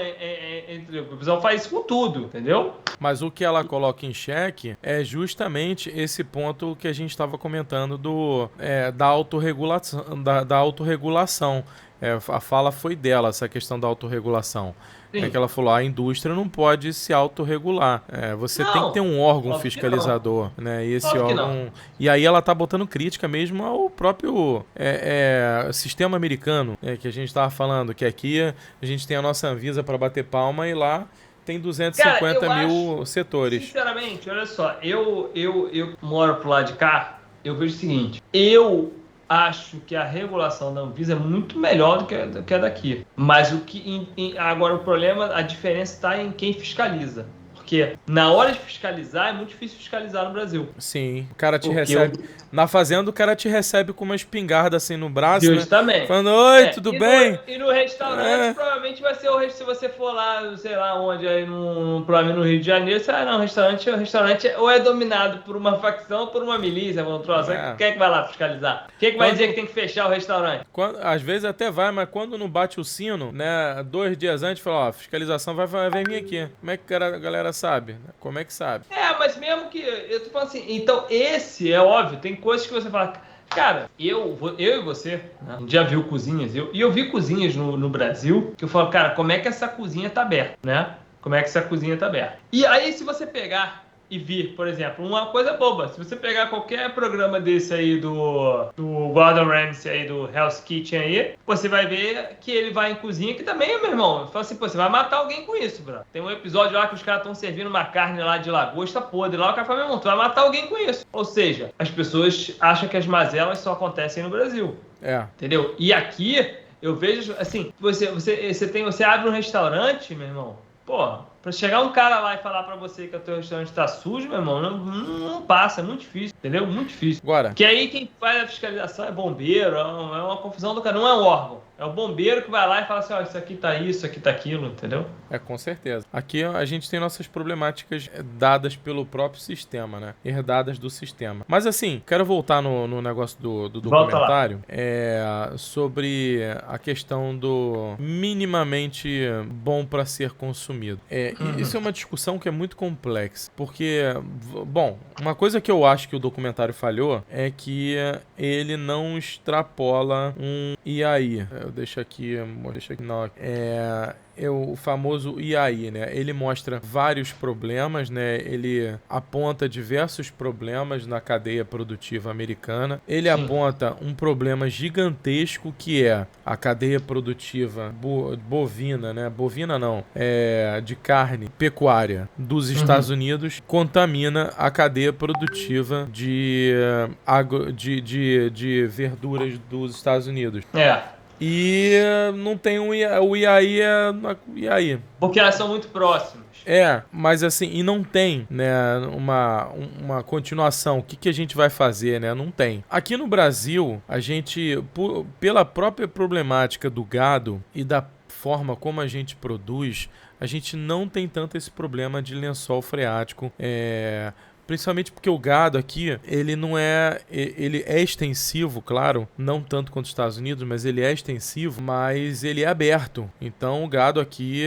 O pessoal faz isso com tudo, entendeu? Mas o que ela coloca em xeque é justamente esse ponto que a gente estava comentando da autorregulação. Da autorregulação. A fala foi dela, essa questão da autorregulação. É que ela falou, a indústria não pode se autorregular. Você tem que ter um órgão fiscalizador, né? E esse órgão... E aí ela tá botando crítica mesmo ao próprio sistema americano, que a gente tava falando, que aqui a gente tem a nossa Anvisa para bater palma e lá tem 250 mil setores. Sinceramente, olha só, eu moro pro lado de cá, eu vejo o seguinte, eu acho que a regulação da Anvisa é muito melhor do que a daqui. Mas agora o problema, a diferença está em quem fiscaliza. Porque na hora de fiscalizar, é muito difícil fiscalizar no Brasil. Sim, o cara te recebe... Na fazenda, o cara te recebe com uma espingarda assim no braço, justamente, né? Falando, oi, tudo bem? E no restaurante, provavelmente vai ser se você for lá, sei lá onde, aí provavelmente no Rio de Janeiro, você o restaurante ou é dominado por uma facção ou por uma milícia, quem é que vai lá fiscalizar? Quem é que vai dizer que tem que fechar o restaurante? Às vezes até vai, mas quando não bate o sino, né, 2 dias antes, fala, a fiscalização vai vir aqui. Como é que a galera sabe? Como é que sabe? Mas mesmo que... Eu tô falando assim, então esse é óbvio, tem coisas que você fala... Cara, eu e você, né, a gente já viu cozinhas, eu vi cozinhas no Brasil, que eu falo, cara, como é que essa cozinha tá aberta, né? Como é que essa cozinha tá aberta? E aí, se você pegar e vir, por exemplo, uma coisa boba, se você pegar qualquer programa desse aí do Gordon Ramsay aí, do Hell's Kitchen aí, você vai ver que ele vai em cozinha, que também, meu irmão, fala assim, você vai matar alguém com isso, bro. Tem um episódio lá que os caras estão servindo uma carne lá de lagosta podre lá, o cara fala, meu irmão, tu vai matar alguém com isso. Ou seja, as pessoas acham que as mazelas só acontecem no Brasil. Entendeu? E aqui, eu vejo, assim, você abre um restaurante, meu irmão, pra chegar um cara lá e falar pra você que o teu restaurante tá sujo, meu irmão, não passa, é muito difícil. entendeu? Muito difícil. Agora, Que aí quem faz a fiscalização é bombeiro, é uma confusão do cara, não é um órgão. É o bombeiro que vai lá e fala assim, ó, isso aqui tá isso aqui tá aquilo, entendeu? com certeza. Aqui a gente tem nossas problemáticas dadas pelo próprio sistema, né? Herdadas do sistema. Mas assim, quero voltar no negócio do documentário. Sobre a questão do minimamente bom para ser consumido. Isso é uma discussão que é muito complexa. Porque, bom, uma coisa que eu acho que o documentário falhou é que ele não extrapola um IAI. Eu deixo aqui, não. O famoso IAI, né? Ele mostra vários problemas, né? Ele aponta diversos problemas na cadeia produtiva americana. Ele aponta um problema gigantesco que é a cadeia produtiva bovina, né? Bovina não, de carne pecuária dos Estados Unidos contamina a cadeia produtiva de verduras dos Estados Unidos. E não tem o IAI IAI. Porque elas são muito próximas. Mas assim, e não tem, né, uma continuação. O que a gente vai fazer, né? Não tem. Aqui no Brasil, a gente, pela própria problemática do gado e da forma como a gente produz, a gente não tem tanto esse problema de lençol freático, principalmente porque o gado aqui, ele é extensivo, claro, não tanto quanto os Estados Unidos, mas ele é extensivo, mas ele é aberto. Então o gado aqui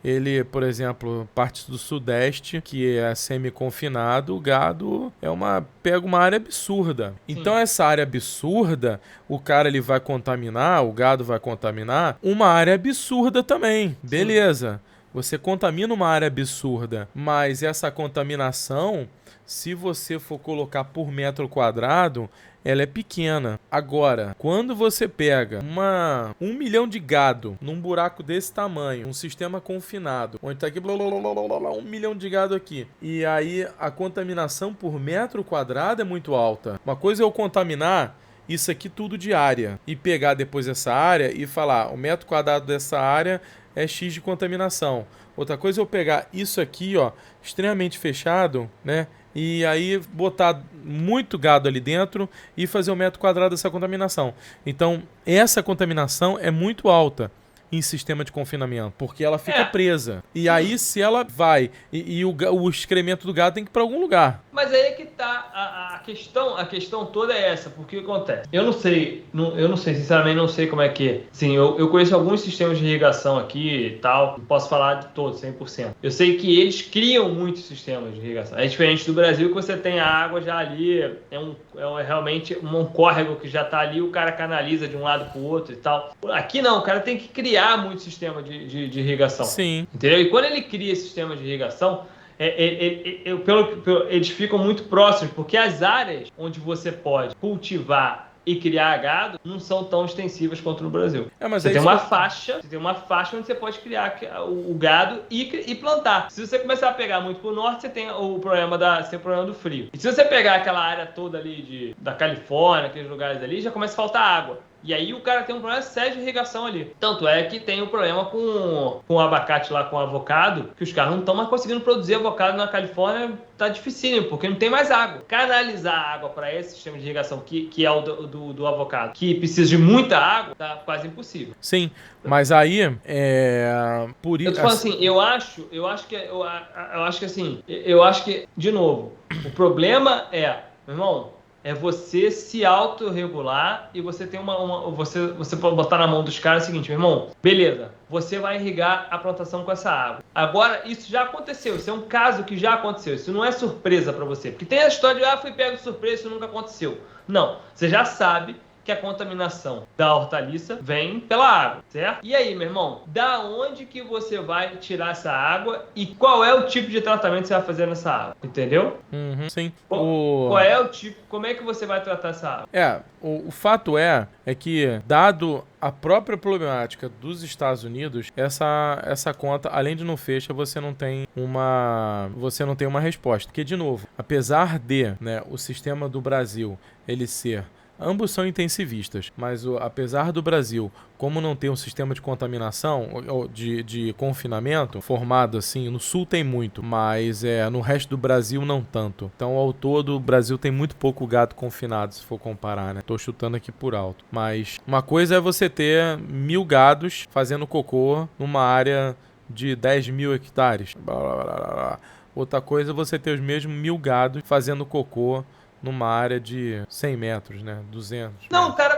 ele, por exemplo, parte do Sudeste, que é semi-confinado, o gado pega uma área absurda. Então essa área absurda, o gado vai contaminar uma área absurda também. Beleza. Você contamina uma área absurda, mas essa contaminação, se você for colocar por metro quadrado, ela é pequena. Agora, quando você pega 1 milhão de gado num buraco desse tamanho, um sistema confinado, onde tá aqui 1 milhão de gado aqui, e aí a contaminação por metro quadrado é muito alta. Uma coisa é eu contaminar isso aqui tudo de área e pegar depois essa área e falar, o metro quadrado dessa área é X de contaminação. Outra coisa é eu pegar isso aqui, ó, extremamente fechado, né? E aí botar muito gado ali dentro e fazer o metro quadrado dessa contaminação. Então, essa contaminação é muito alta em sistema de confinamento, porque ela fica presa. E aí, se ela vai e o excremento do gado tem que ir para algum lugar. Mas aí é que tá a questão toda é essa, porque o que acontece? Eu não sei, sinceramente não sei como é que é. Sim, eu conheço alguns sistemas de irrigação aqui e tal, não posso falar de todos, 100%. Eu sei que eles criam muitos sistemas de irrigação. É diferente do Brasil, que você tem a água já ali, é realmente um córrego que já tá ali, o cara canaliza de um lado pro outro e tal. Aqui não, o cara tem que criar muito sistema de irrigação. Sim. Entendeu? E quando ele cria esse sistema de irrigação, eles ficam muito próximos, porque as áreas onde você pode cultivar e criar gado não são tão extensivas quanto no Brasil. Você tem uma faixa onde você pode criar o gado e plantar. Se você começar a pegar muito pro norte, você tem o problema do frio. E se você pegar aquela área toda ali da Califórnia, aqueles lugares ali, já começa a faltar água. E aí o cara tem um problema sério de irrigação ali. Tanto é que tem um problema com o abacate lá, com o avocado, que os caras não estão mais conseguindo produzir avocado na Califórnia, tá dificílimo, porque não tem mais água. Canalizar água para esse sistema de irrigação, que é o do avocado, que precisa de muita água, tá quase impossível. Sim, mas aí, por isso... Eu tô falando assim, eu acho que, de novo, o problema meu irmão, é você se autorregular e você tem você pode botar na mão dos caras o seguinte, meu irmão, beleza, você vai irrigar a plantação com essa água. Agora, isso já aconteceu, isso é um caso que já aconteceu, isso não é surpresa pra você. Porque tem a história de, fui pego de surpresa, isso nunca aconteceu. Não, você já sabe que a contaminação da hortaliça vem pela água, certo? E aí, meu irmão, da onde que você vai tirar essa água e qual é o tipo de tratamento que você vai fazer nessa água? Entendeu? Sim. Qual é o tipo, como é que você vai tratar essa água? O fato é que, dado a própria problemática dos Estados Unidos, essa conta, além de não fecha, você não tem uma resposta. Porque, de novo, apesar de, né, o sistema do Brasil ele ser Ambos são intensivistas, mas apesar do Brasil, como não tem um sistema de contaminação, de confinamento formado assim, no sul tem muito, mas no resto do Brasil não tanto. Então, ao todo, o Brasil tem muito pouco gado confinado, se for comparar, né? Tô chutando aqui por alto. Mas uma coisa é você ter 1.000 gados fazendo cocô numa área de 10.000 hectares. Blá, blá, blá, blá. Outra coisa é você ter os mesmos 1.000 gados fazendo cocô numa área de 100 metros, né? 200 Não, metros. o cara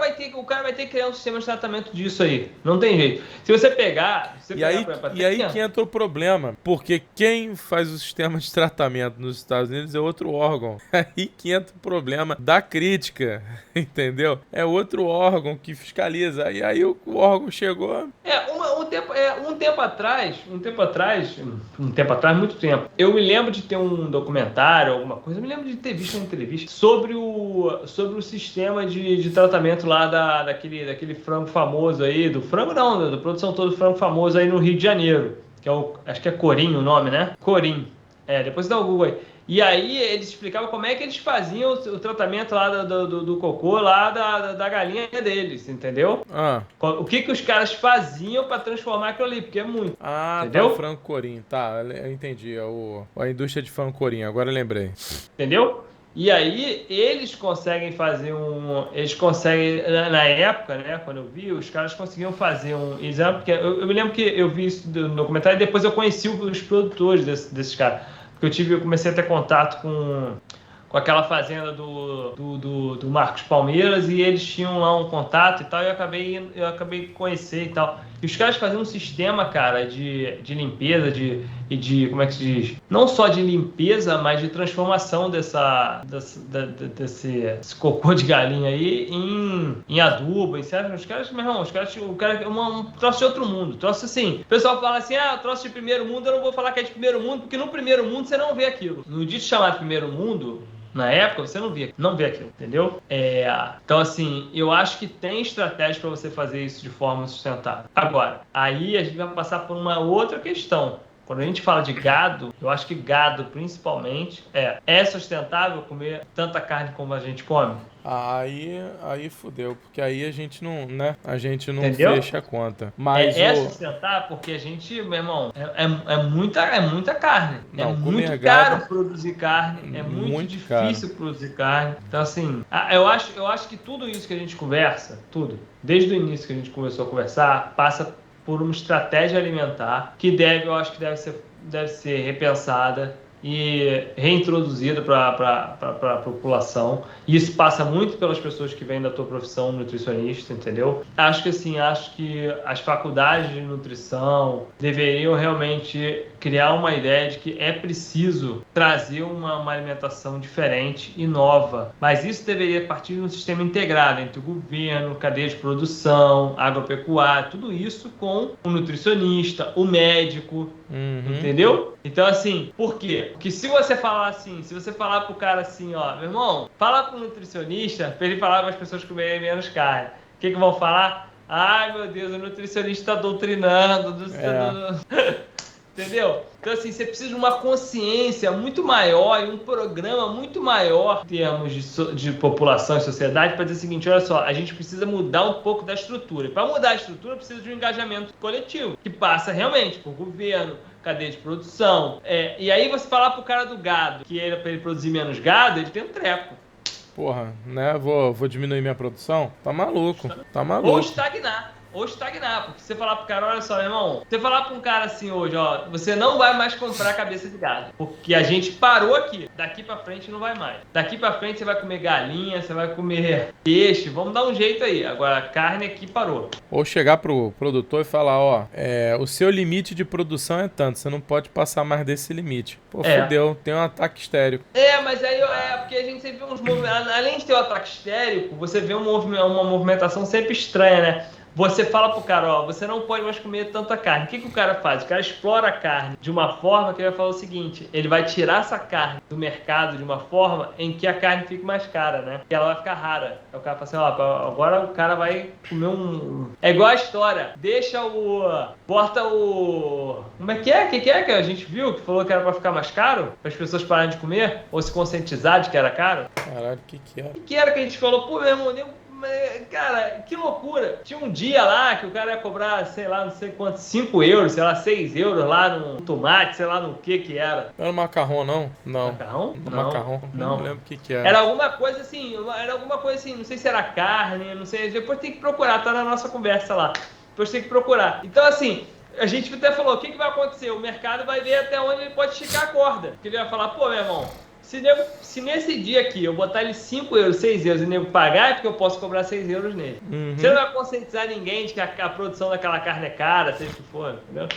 vai ter que criar um sistema de tratamento disso aí. Não tem jeito. Se você pegar... E aí que entra o problema, porque quem faz o sistema de tratamento nos Estados Unidos é outro órgão. Aí que entra o problema da crítica, entendeu? É outro órgão que fiscaliza. E aí o órgão chegou... Muito tempo, eu me lembro de ter um documentário, alguma coisa, eu me lembro de ter visto uma entrevista sobre o sistema de tratamento lá daquele frango famoso aí, da produção toda do frango famoso aí no Rio de Janeiro, que acho que é Corim o nome, né? Corim. Depois dá o Google aí. E aí eles explicavam como é que eles faziam o tratamento lá do cocô lá da galinha deles, entendeu? O que os caras faziam para transformar aquilo ali, porque é muito. Entendeu? Tá, o frango corim, tá, eu entendi, a indústria de frango corim, agora eu lembrei. Entendeu? E aí eles conseguem fazer na época, né, quando eu vi, os caras conseguiam fazer um exame, porque eu me lembro que eu vi isso no documentário e depois eu conheci os produtores desses caras. Porque eu comecei a ter contato com aquela fazenda do Marcos Palmeiras e eles tinham lá um contato e tal, e eu acabei conhecer e tal. E os caras faziam um sistema, cara, de limpeza, de como é que se diz? Não só de limpeza, mas de transformação desse cocô de galinha aí em adubo, etc. Os caras, meu irmão, o cara um troço de outro mundo. Troço assim, o pessoal fala assim, troço de primeiro mundo, eu não vou falar que é de primeiro mundo, porque no primeiro mundo você não vê aquilo. No dito chamado primeiro mundo, na época, você não vê aquilo, entendeu? Então, assim, eu acho que tem estratégia para você fazer isso de forma sustentável. Agora, aí a gente vai passar por uma outra questão. Quando a gente fala de gado, eu acho que gado, principalmente, é sustentável comer tanta carne como a gente come? Aí fudeu, porque aí a gente não, né? A gente não Entendeu? fecha a conta. Mas sustentável porque a gente, meu irmão, é muita carne. Não, é muito caro produzir carne, é muito difícil produzir carne. Então, assim, eu acho que tudo isso que a gente conversa, desde o início que a gente começou a conversar, passa por uma estratégia alimentar que eu acho que deve ser repensada e reintroduzida para a população. E isso passa muito pelas pessoas que vêm da tua profissão nutricionista, entendeu? Acho que as faculdades de nutrição deveriam realmente criar uma ideia de que é preciso trazer uma alimentação diferente e nova. Mas isso deveria partir de um sistema integrado entre o governo, cadeia de produção, agropecuária, tudo isso com o nutricionista, o médico, entendeu? Então, assim, por quê? Porque se você falar pro cara assim, ó, meu irmão, fala pro nutricionista pra ele falar para as pessoas comerem menos carne. O que vão falar? Ai, meu Deus, o nutricionista tá doutrinando. Entendeu? Então, assim, você precisa de uma consciência muito maior e um programa muito maior em termos de população e sociedade para dizer o seguinte, olha só, a gente precisa mudar um pouco da estrutura. E para mudar a estrutura, precisa de um engajamento coletivo, que passa realmente por governo, cadeia de produção. E aí você falar pro cara do gado que para ele produzir menos gado, ele tem um treco. Porra, né? Vou diminuir minha produção? Tá maluco. Ou estagnar, porque você falar pro cara, olha só, meu irmão, você falar pra um cara assim hoje, ó, você não vai mais comprar cabeça de gado, porque a gente parou aqui, daqui pra frente não vai mais. Daqui pra frente você vai comer galinha, você vai comer peixe, vamos dar um jeito aí, agora a carne aqui parou. Ou chegar pro produtor e falar, ó, o seu limite de produção é tanto, você não pode passar mais desse limite. Pô, fudeu, tem um ataque histérico. Mas aí porque a gente sempre vê uns movimentos, além de ter o ataque histérico, você vê uma movimentação sempre estranha, né? você fala pro cara, ó, você não pode mais comer tanta carne. O que o cara faz? O cara explora a carne de uma forma que ele vai falar o seguinte, ele vai tirar essa carne do mercado de uma forma em que a carne fique mais cara, né? Que ela vai ficar rara. Aí o cara fala assim, ó, agora o cara vai comer um... É igual a história, bota o... Como é que é? O que é que a gente viu? Que falou que era pra ficar mais caro? Para as pessoas pararem de comer? Ou se conscientizar de que era caro? Caralho, o que era? O que era que a gente falou? Pô, meu irmão, cara, que loucura. Tinha um dia lá que o cara ia cobrar, sei lá, não sei quanto, 5 euros, sei lá, 6 euros lá no tomate, sei lá no que era. Não era macarrão, não? Não. Macarrão? Macarrão. Não lembro o que era. Era alguma coisa assim, não sei se era carne, não sei, depois tem que procurar, tá na nossa conversa lá. Depois tem que procurar. Então, assim, a gente até falou, o que vai acontecer? O mercado vai ver até onde ele pode esticar a corda. Porque ele vai falar, pô, meu irmão, se nesse dia aqui eu botar ele 5 euros, 6 euros e o nego pagar, é porque eu posso cobrar 6 euros nele. Uhum. Você não vai conscientizar ninguém de que a produção daquela carne é cara, seja o que for, entendeu?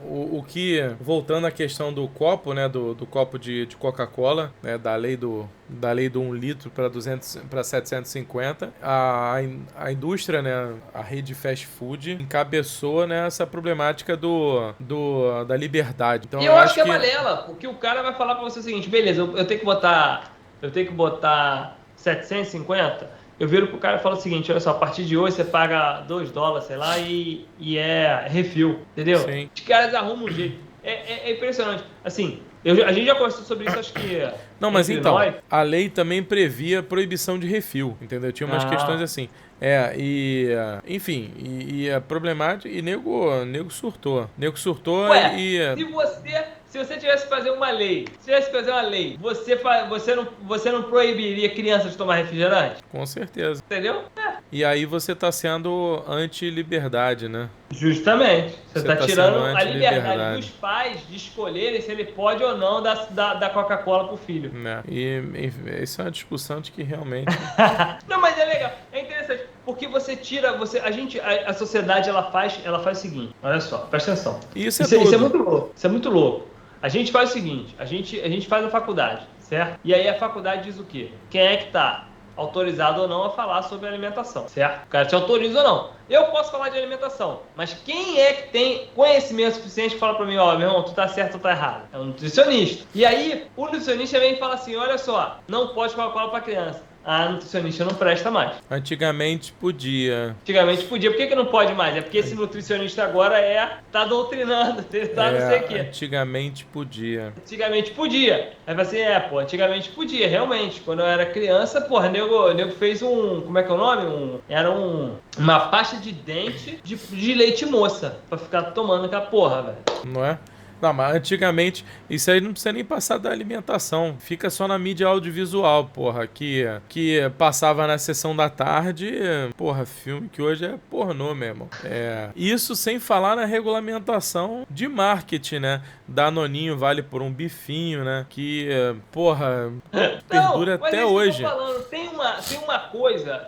O que, voltando à questão do copo, né, do copo de Coca-Cola, né, da lei do 1 litro para 750, a indústria, né, a rede fast food, encabeçou, né, essa problemática da liberdade. Então, e eu acho que é balela, porque o cara vai falar pra você o seguinte, beleza, eu tenho que botar 750, eu viro pro cara e falo o seguinte, olha só, a partir de hoje você paga $2, sei lá, e é refil, entendeu? Sim. Os caras arrumam um jeito. É impressionante. Assim, a gente já conversou sobre isso, acho que... Não, mas então, a lei também previa proibição de refil, entendeu? Tinha umas questões assim. Enfim, é problemático, e nego surtou. Nego surtou. Ué, e... Se você tivesse que fazer uma lei, você não proibiria crianças de tomar refrigerante? Com certeza. Entendeu? E aí você tá sendo anti-liberdade, né? Justamente. Você tá tirando a liberdade dos pais de escolherem se ele pode ou não dar Coca-Cola pro filho. E isso é uma discussão de que realmente... Não, mas é legal. É interessante. Porque você tira... A sociedade, ela faz o seguinte. Olha só, presta atenção. Isso é muito louco. Isso é muito louco. A gente faz o seguinte. A gente faz a faculdade, certo? E aí a faculdade diz o quê? Quem é que tá autorizado ou não a falar sobre alimentação, certo? O cara te autoriza ou não. Eu posso falar de alimentação, mas quem é que tem conhecimento suficiente que fala pra mim, ó, meu irmão, tu tá certo ou tá errado? É um nutricionista. E aí, o nutricionista vem e fala assim, olha só, não pode Coca-Cola pra criança. A nutricionista não presta mais. Antigamente podia. Por que não pode mais? É porque esse nutricionista agora tá doutrinando, ele tá não sei o quê. Antigamente podia. Antigamente podia. Aí vai assim, antigamente podia, realmente. Quando eu era criança, porra, o nego fez como é que é o nome? Era uma pasta de dente de leite moça, pra ficar tomando aquela porra, velho. Não é? Não, mas antigamente, isso aí não precisa nem passar da alimentação. Fica só na mídia audiovisual, porra. Que passava na sessão da tarde, porra, filme que hoje é pornô mesmo. Isso sem falar na regulamentação de marketing, né? Danoninho vale por um bifinho, né? Que, porra, perdura até hoje. Eu tô falando,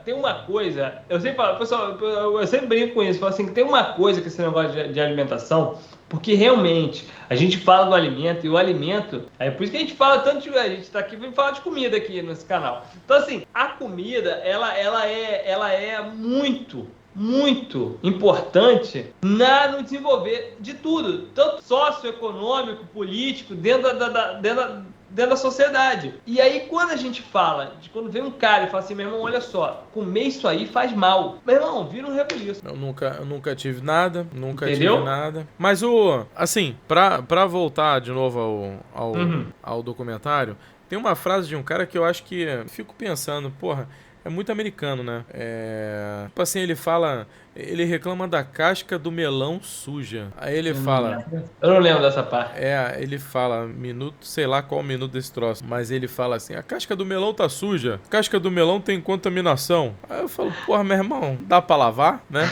tem uma coisa, eu sempre falo, pessoal, eu sempre brinco com isso, falo assim, que tem uma coisa que esse negócio de alimentação. Porque realmente, a gente fala do alimento, e o alimento, é por isso que a gente fala tanto a gente tá aqui, vamos falar de comida aqui nesse canal. Então assim, a comida, ela é muito importante no desenvolver de tudo, tanto socioeconômico, político, dentro da sociedade. E aí, quando a gente quando vem um cara e fala assim, meu irmão, olha só, comer isso aí faz mal. Meu irmão, vira um rebuliço. Eu nunca tive nada, tive nada. Mas assim, pra voltar de novo ao documentário, tem uma frase de um cara que eu acho que fico pensando, porra, é muito americano, né? Tipo assim, ele reclama da casca do melão suja. Aí ele fala... Eu não lembro dessa parte. Ele fala, sei lá qual o minuto desse troço, mas ele fala assim, a casca do melão tá suja, a casca do melão tem contaminação. Aí eu falo, porra, meu irmão, dá pra lavar, né?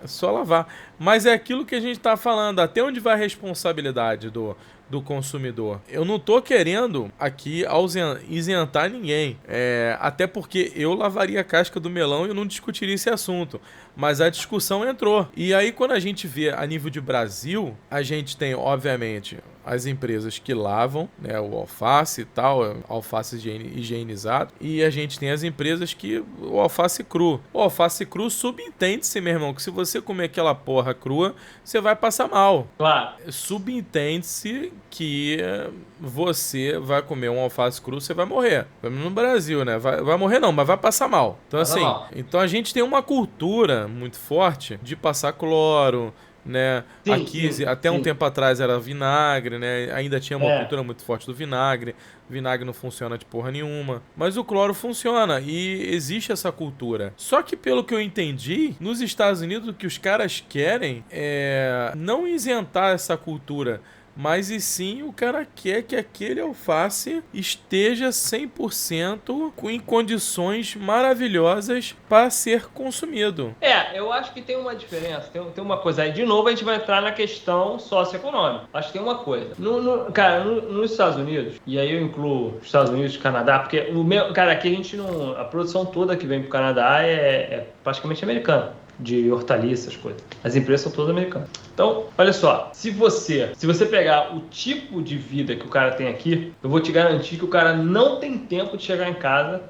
É só lavar. Mas é aquilo que a gente tá falando, até onde vai a responsabilidade do consumidor. Eu não tô querendo aqui isentar ninguém. Até porque eu lavaria a casca do melão e eu não discutiria esse assunto. mas a discussão entrou. E aí, quando a gente vê a nível de Brasil, a gente tem, obviamente, as empresas que lavam, né, o alface e tal, alface higienizado, e a gente tem as empresas que o alface cru. O alface cru subentende-se, meu irmão, que se você comer aquela porra crua, você vai passar mal. Claro. Subentende-se que você vai comer um alface cru, você vai morrer. No Brasil, né? Vai morrer não, mas vai passar mal. Então, assim, então a gente tem uma cultura muito forte de passar cloro, né? Sim, aqui sim, até sim. um tempo atrás era vinagre, né? Ainda tinha uma cultura muito forte do vinagre. Vinagre não funciona de porra nenhuma, mas o cloro funciona e existe essa cultura. Só que pelo que eu entendi, nos Estados Unidos o que os caras querem é não isentar essa cultura, mas e sim o cara quer que aquele alface esteja 100% em condições maravilhosas para ser consumido. Eu acho que tem uma diferença, tem uma coisa aí. De novo, a gente vai entrar na questão socioeconômica. Acho que tem uma coisa. Cara, nos Estados Unidos, e aí eu incluo os Estados Unidos e Canadá, porque cara, aqui a gente não. A produção toda que vem pro Canadá é praticamente americana. De hortaliças, coisas. As empresas são todas americanas. Então, olha só, se você pegar o tipo de vida que o cara tem aqui, eu vou te garantir que o cara não tem tempo de chegar em casa,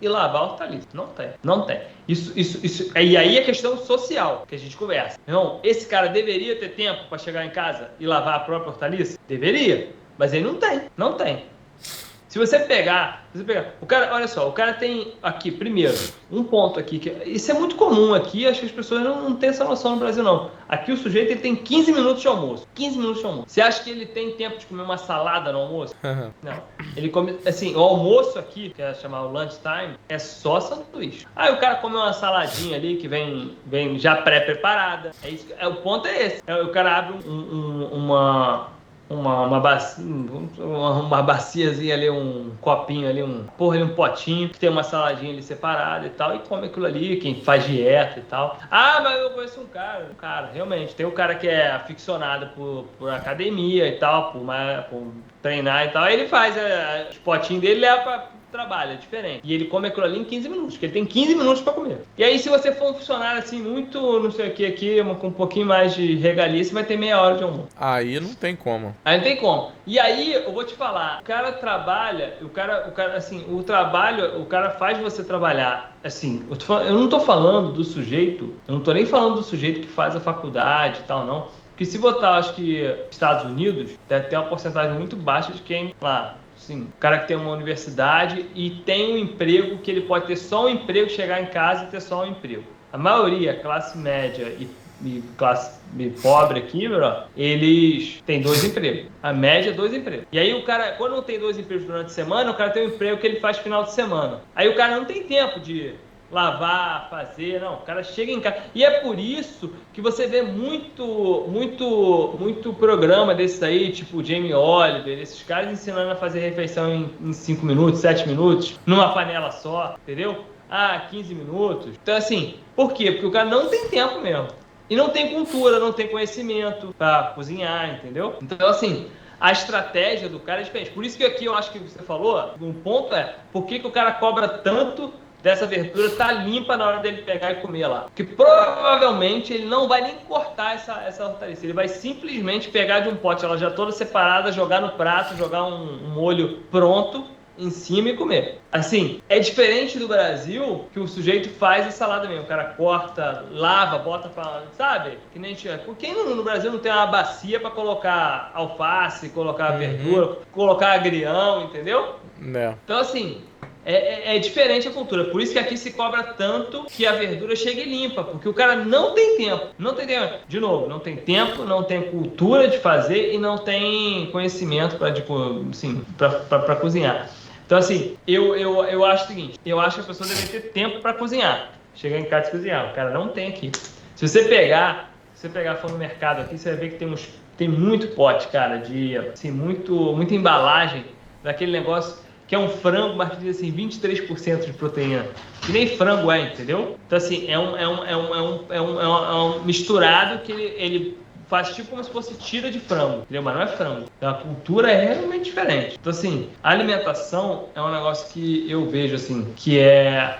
e lavar hortaliça. Não tem. Isso. E aí é questão social que a gente conversa. Não, esse cara deveria ter tempo para chegar em casa e lavar a própria hortaliça? Deveria, mas ele não tem. Se você pegar, o cara, olha só, o cara tem aqui, primeiro, um ponto aqui, que isso é muito comum aqui, acho que as pessoas não têm essa noção no Brasil, não. Aqui o sujeito ele tem 15 minutos de almoço. Você acha que ele tem tempo de comer uma salada no almoço? Não. Ele come, assim, o almoço aqui, que é chamado lunchtime, é só sanduíche. Aí o cara come uma saladinha ali que vem já pré-preparada. O ponto é esse. O cara abre uma baciazinha ali, um copinho ali, um potinho, que tem uma saladinha ali separada e tal, e come aquilo ali, quem faz dieta e tal. Ah, mas eu conheço um cara, realmente, tem um cara que é aficionado por academia e tal, por treinar e tal, aí ele faz os potinhos dele e leva pra trabalho, é diferente. E ele come aquilo ali em 15 minutos, porque ele tem 15 minutos pra comer. E aí, se você for um funcionário assim, muito, não sei o que aqui, com um pouquinho mais de regalia, você vai ter meia hora de almoço. Aí não tem como. E aí, eu vou te falar, o cara trabalha, o cara assim, o cara faz você trabalhar, assim, eu não tô falando do sujeito, eu não tô nem falando do sujeito que faz a faculdade e tal, não. Porque se botar, acho que Estados Unidos, deve ter uma porcentagem muito baixa de quem lá. Sim, o cara que tem uma universidade e tem um emprego que ele pode ter só um emprego, chegar em casa e ter só um emprego. A maioria, classe média e classe pobre aqui, eles têm 2 empregos. A média é 2 empregos. E aí o cara, quando não tem 2 empregos durante a semana, o cara tem um emprego que ele faz final de semana. Aí o cara não tem tempo de lavar, fazer, não, o cara chega em casa. E é por isso que você vê muito programa desses aí, tipo Jamie Oliver, esses caras ensinando a fazer refeição em 5 minutos, 7 minutos, numa panela só, entendeu? 15 minutos. Então, assim, por quê? Porque o cara não tem tempo mesmo. E não tem cultura, não tem conhecimento pra cozinhar, entendeu? Então, assim, a estratégia do cara é diferente. Por isso que aqui eu acho que você falou, um ponto é, por que o cara cobra tanto dessa verdura tá limpa na hora dele pegar e comer lá? Porque provavelmente ele não vai nem cortar essa hortaliça. Ele vai simplesmente pegar de um pote, ela já toda separada, jogar no prato, jogar um molho pronto em cima e comer. Assim, é diferente do Brasil, que o sujeito faz a salada mesmo. O cara corta, lava, bota pra... Sabe? Que nem porque no Brasil não tem uma bacia pra colocar alface, colocar verdura, colocar agrião, entendeu? Então, assim... É diferente a cultura, por isso que aqui se cobra tanto que a verdura chegue limpa, porque o cara não tem tempo, de novo, não tem tempo, não tem cultura de fazer e não tem conhecimento para cozinhar. Então, assim, eu acho o seguinte, eu acho que a pessoa deve ter tempo para cozinhar, chegar em casa e cozinhar, o cara não tem aqui. Se você pegar for no mercado aqui, você vai ver que tem muito pote, cara, de assim, muita embalagem daquele negócio que é um frango, mas que diz assim, 23% de proteína. Que nem frango é, entendeu? Então, assim, é um misturado que ele faz tipo como se fosse tira de frango, entendeu? Mas não é frango. Então, a cultura é realmente diferente. Então, assim, a alimentação é um negócio que eu vejo, assim, que é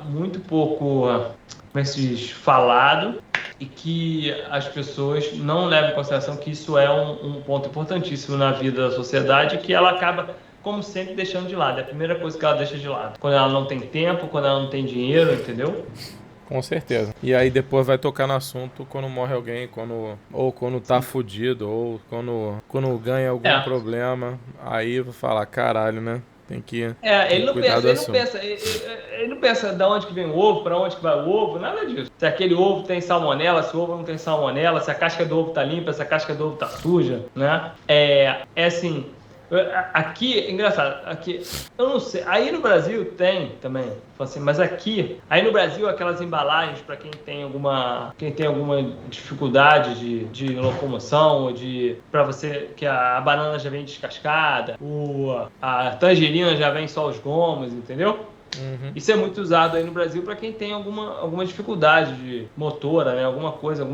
muito pouco, como é que se diz, falado, e que as pessoas não levam em consideração que isso é um ponto importantíssimo na vida da sociedade, que ela acaba, como sempre, deixando de lado. É a primeira coisa que ela deixa de lado. Quando ela não tem tempo, quando ela não tem dinheiro, entendeu? Com certeza. E aí depois vai tocar no assunto quando morre alguém, ou quando tá fudido, ou quando ganha algum problema. Aí vai falar, caralho, né? Tem que cuidar do assunto. Ele não pensa de onde que vem o ovo, para onde que vai o ovo, nada disso. Se aquele ovo tem salmonela, se o ovo não tem salmonela, se a casca do ovo tá limpa, se a casca do ovo tá suja, né? É assim, aqui, engraçado, aqui, eu não sei, aí no Brasil tem também, assim, mas aqui, aí no Brasil aquelas embalagens para quem tem alguma dificuldade de locomoção, ou para você, que a banana já vem descascada, a tangerina já vem só os gomos, entendeu? Uhum. Isso é muito usado aí no Brasil para quem tem alguma dificuldade de motora, né, alguma coisa,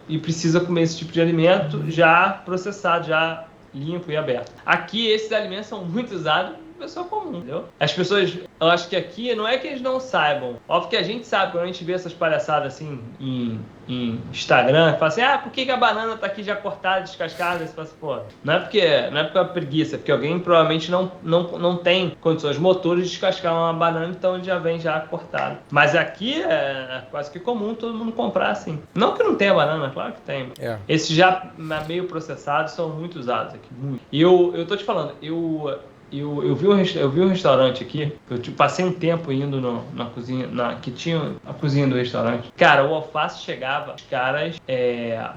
e precisa comer esse tipo de alimento já processado, já limpo e aberto. Aqui, esses alimentos são muito usados por pessoa comum, entendeu? As pessoas, eu acho que aqui não é que eles não saibam. Óbvio que a gente sabe, quando a gente vê essas palhaçadas assim em Instagram, fala assim, por que a banana tá aqui já cortada, descascada? Você fala assim, pô, não é porque é preguiça, é porque alguém provavelmente não tem condições motoras de descascar uma banana, então ele já vem já cortado. Mas aqui é quase que comum todo mundo comprar assim. Não que não tenha banana, claro que tem. Esses já meio processados são muito usados aqui, muito. E eu tô te falando, eu vi um restaurante aqui, eu passei um tempo indo na cozinha, que tinha a cozinha do restaurante. Cara, o alface chegava, os caras,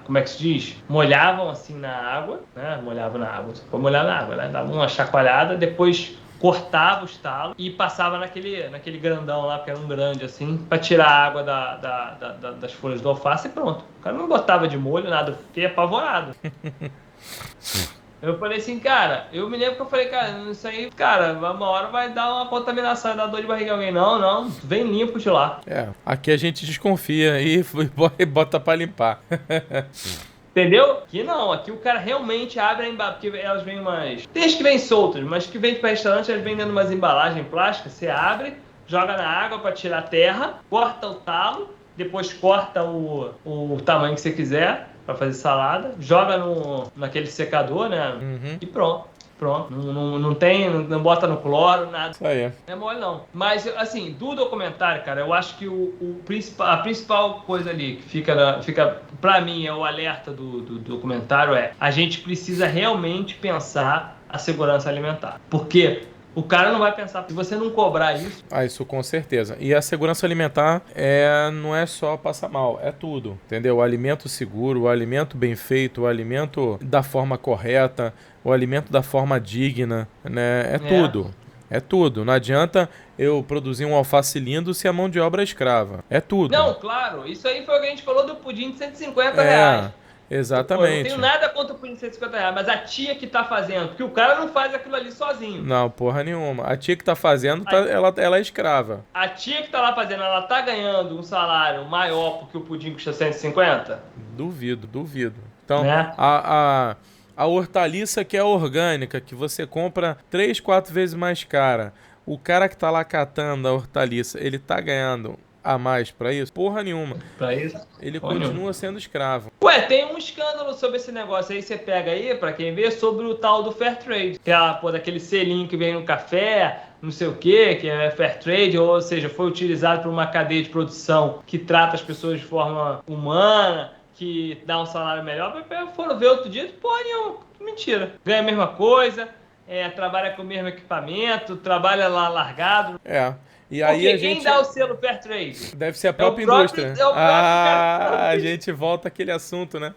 como é que se diz? Molhavam assim na água, né? Molhavam na água, só pra molhar na água, né? Dava uma chacoalhada, depois cortava os talos e passava naquele grandão lá, porque era um grande assim, pra tirar a água das folhas do alface e pronto. O cara não botava de molho, nada, eu fiquei apavorado. Eu falei assim, cara, eu me lembro que eu falei, cara, isso aí, cara, uma hora vai dar uma contaminação, vai dar dor de barriga em alguém. Não, vem limpo de lá. Aqui a gente desconfia e bota pra limpar. Entendeu? Aqui não, aqui o cara realmente abre a embalagem, porque elas vêm umas... Tem as que vêm soltas, mas que vem para restaurante, elas vêm dentro de umas embalagens plásticas, você abre, joga na água para tirar a terra, corta o talo, depois corta o tamanho que você quiser, para fazer salada, joga naquele secador, né? Uhum. E pronto. Não bota no cloro, nada. Isso aí. Não é mole, não. Mas, assim, do documentário, cara, eu acho que a principal coisa ali que fica pra mim, é o alerta do documentário a gente precisa realmente pensar a segurança alimentar. Porque o cara não vai pensar, se você não cobrar isso... Isso com certeza. E a segurança alimentar não é só passar mal, é tudo, entendeu? O alimento seguro, o alimento bem feito, o alimento da forma correta, o alimento da forma digna, né? É tudo. É tudo. Não adianta eu produzir um alface lindo se a mão de obra é escrava. É tudo. Não, claro. Isso aí foi o que a gente falou do pudim de 150 reais. Exatamente. Eu não tenho nada contra o pudim de 150 reais, mas a tia que tá fazendo, porque o cara não faz aquilo ali sozinho. Não, porra nenhuma. A tia que tá fazendo, ela é escrava. A tia que tá lá fazendo, ela tá ganhando um salário maior porque o pudim custa 150? Duvido. Então, né? A hortaliça que é orgânica, que você compra 3, 4 vezes mais cara, o cara que tá lá catando a hortaliça, ele tá ganhando a mais pra isso? Porra nenhuma. Pra isso? Ele continua sendo escravo. Ué, tem um escândalo sobre esse negócio aí, você pega aí, pra quem vê, sobre o tal do Fair Trade. Que é daquele selinho que vem no café, não sei o que é Fair Trade, ou seja, foi utilizado por uma cadeia de produção que trata as pessoas de forma humana, que dá um salário melhor. Foram ver outro dia, porra nenhuma, mentira. Ganha a mesma coisa, trabalha com o mesmo equipamento, trabalha lá largado. E aí porque quem dá o selo Fair Trade? Deve ser a própria indústria. A gente volta àquele assunto, né?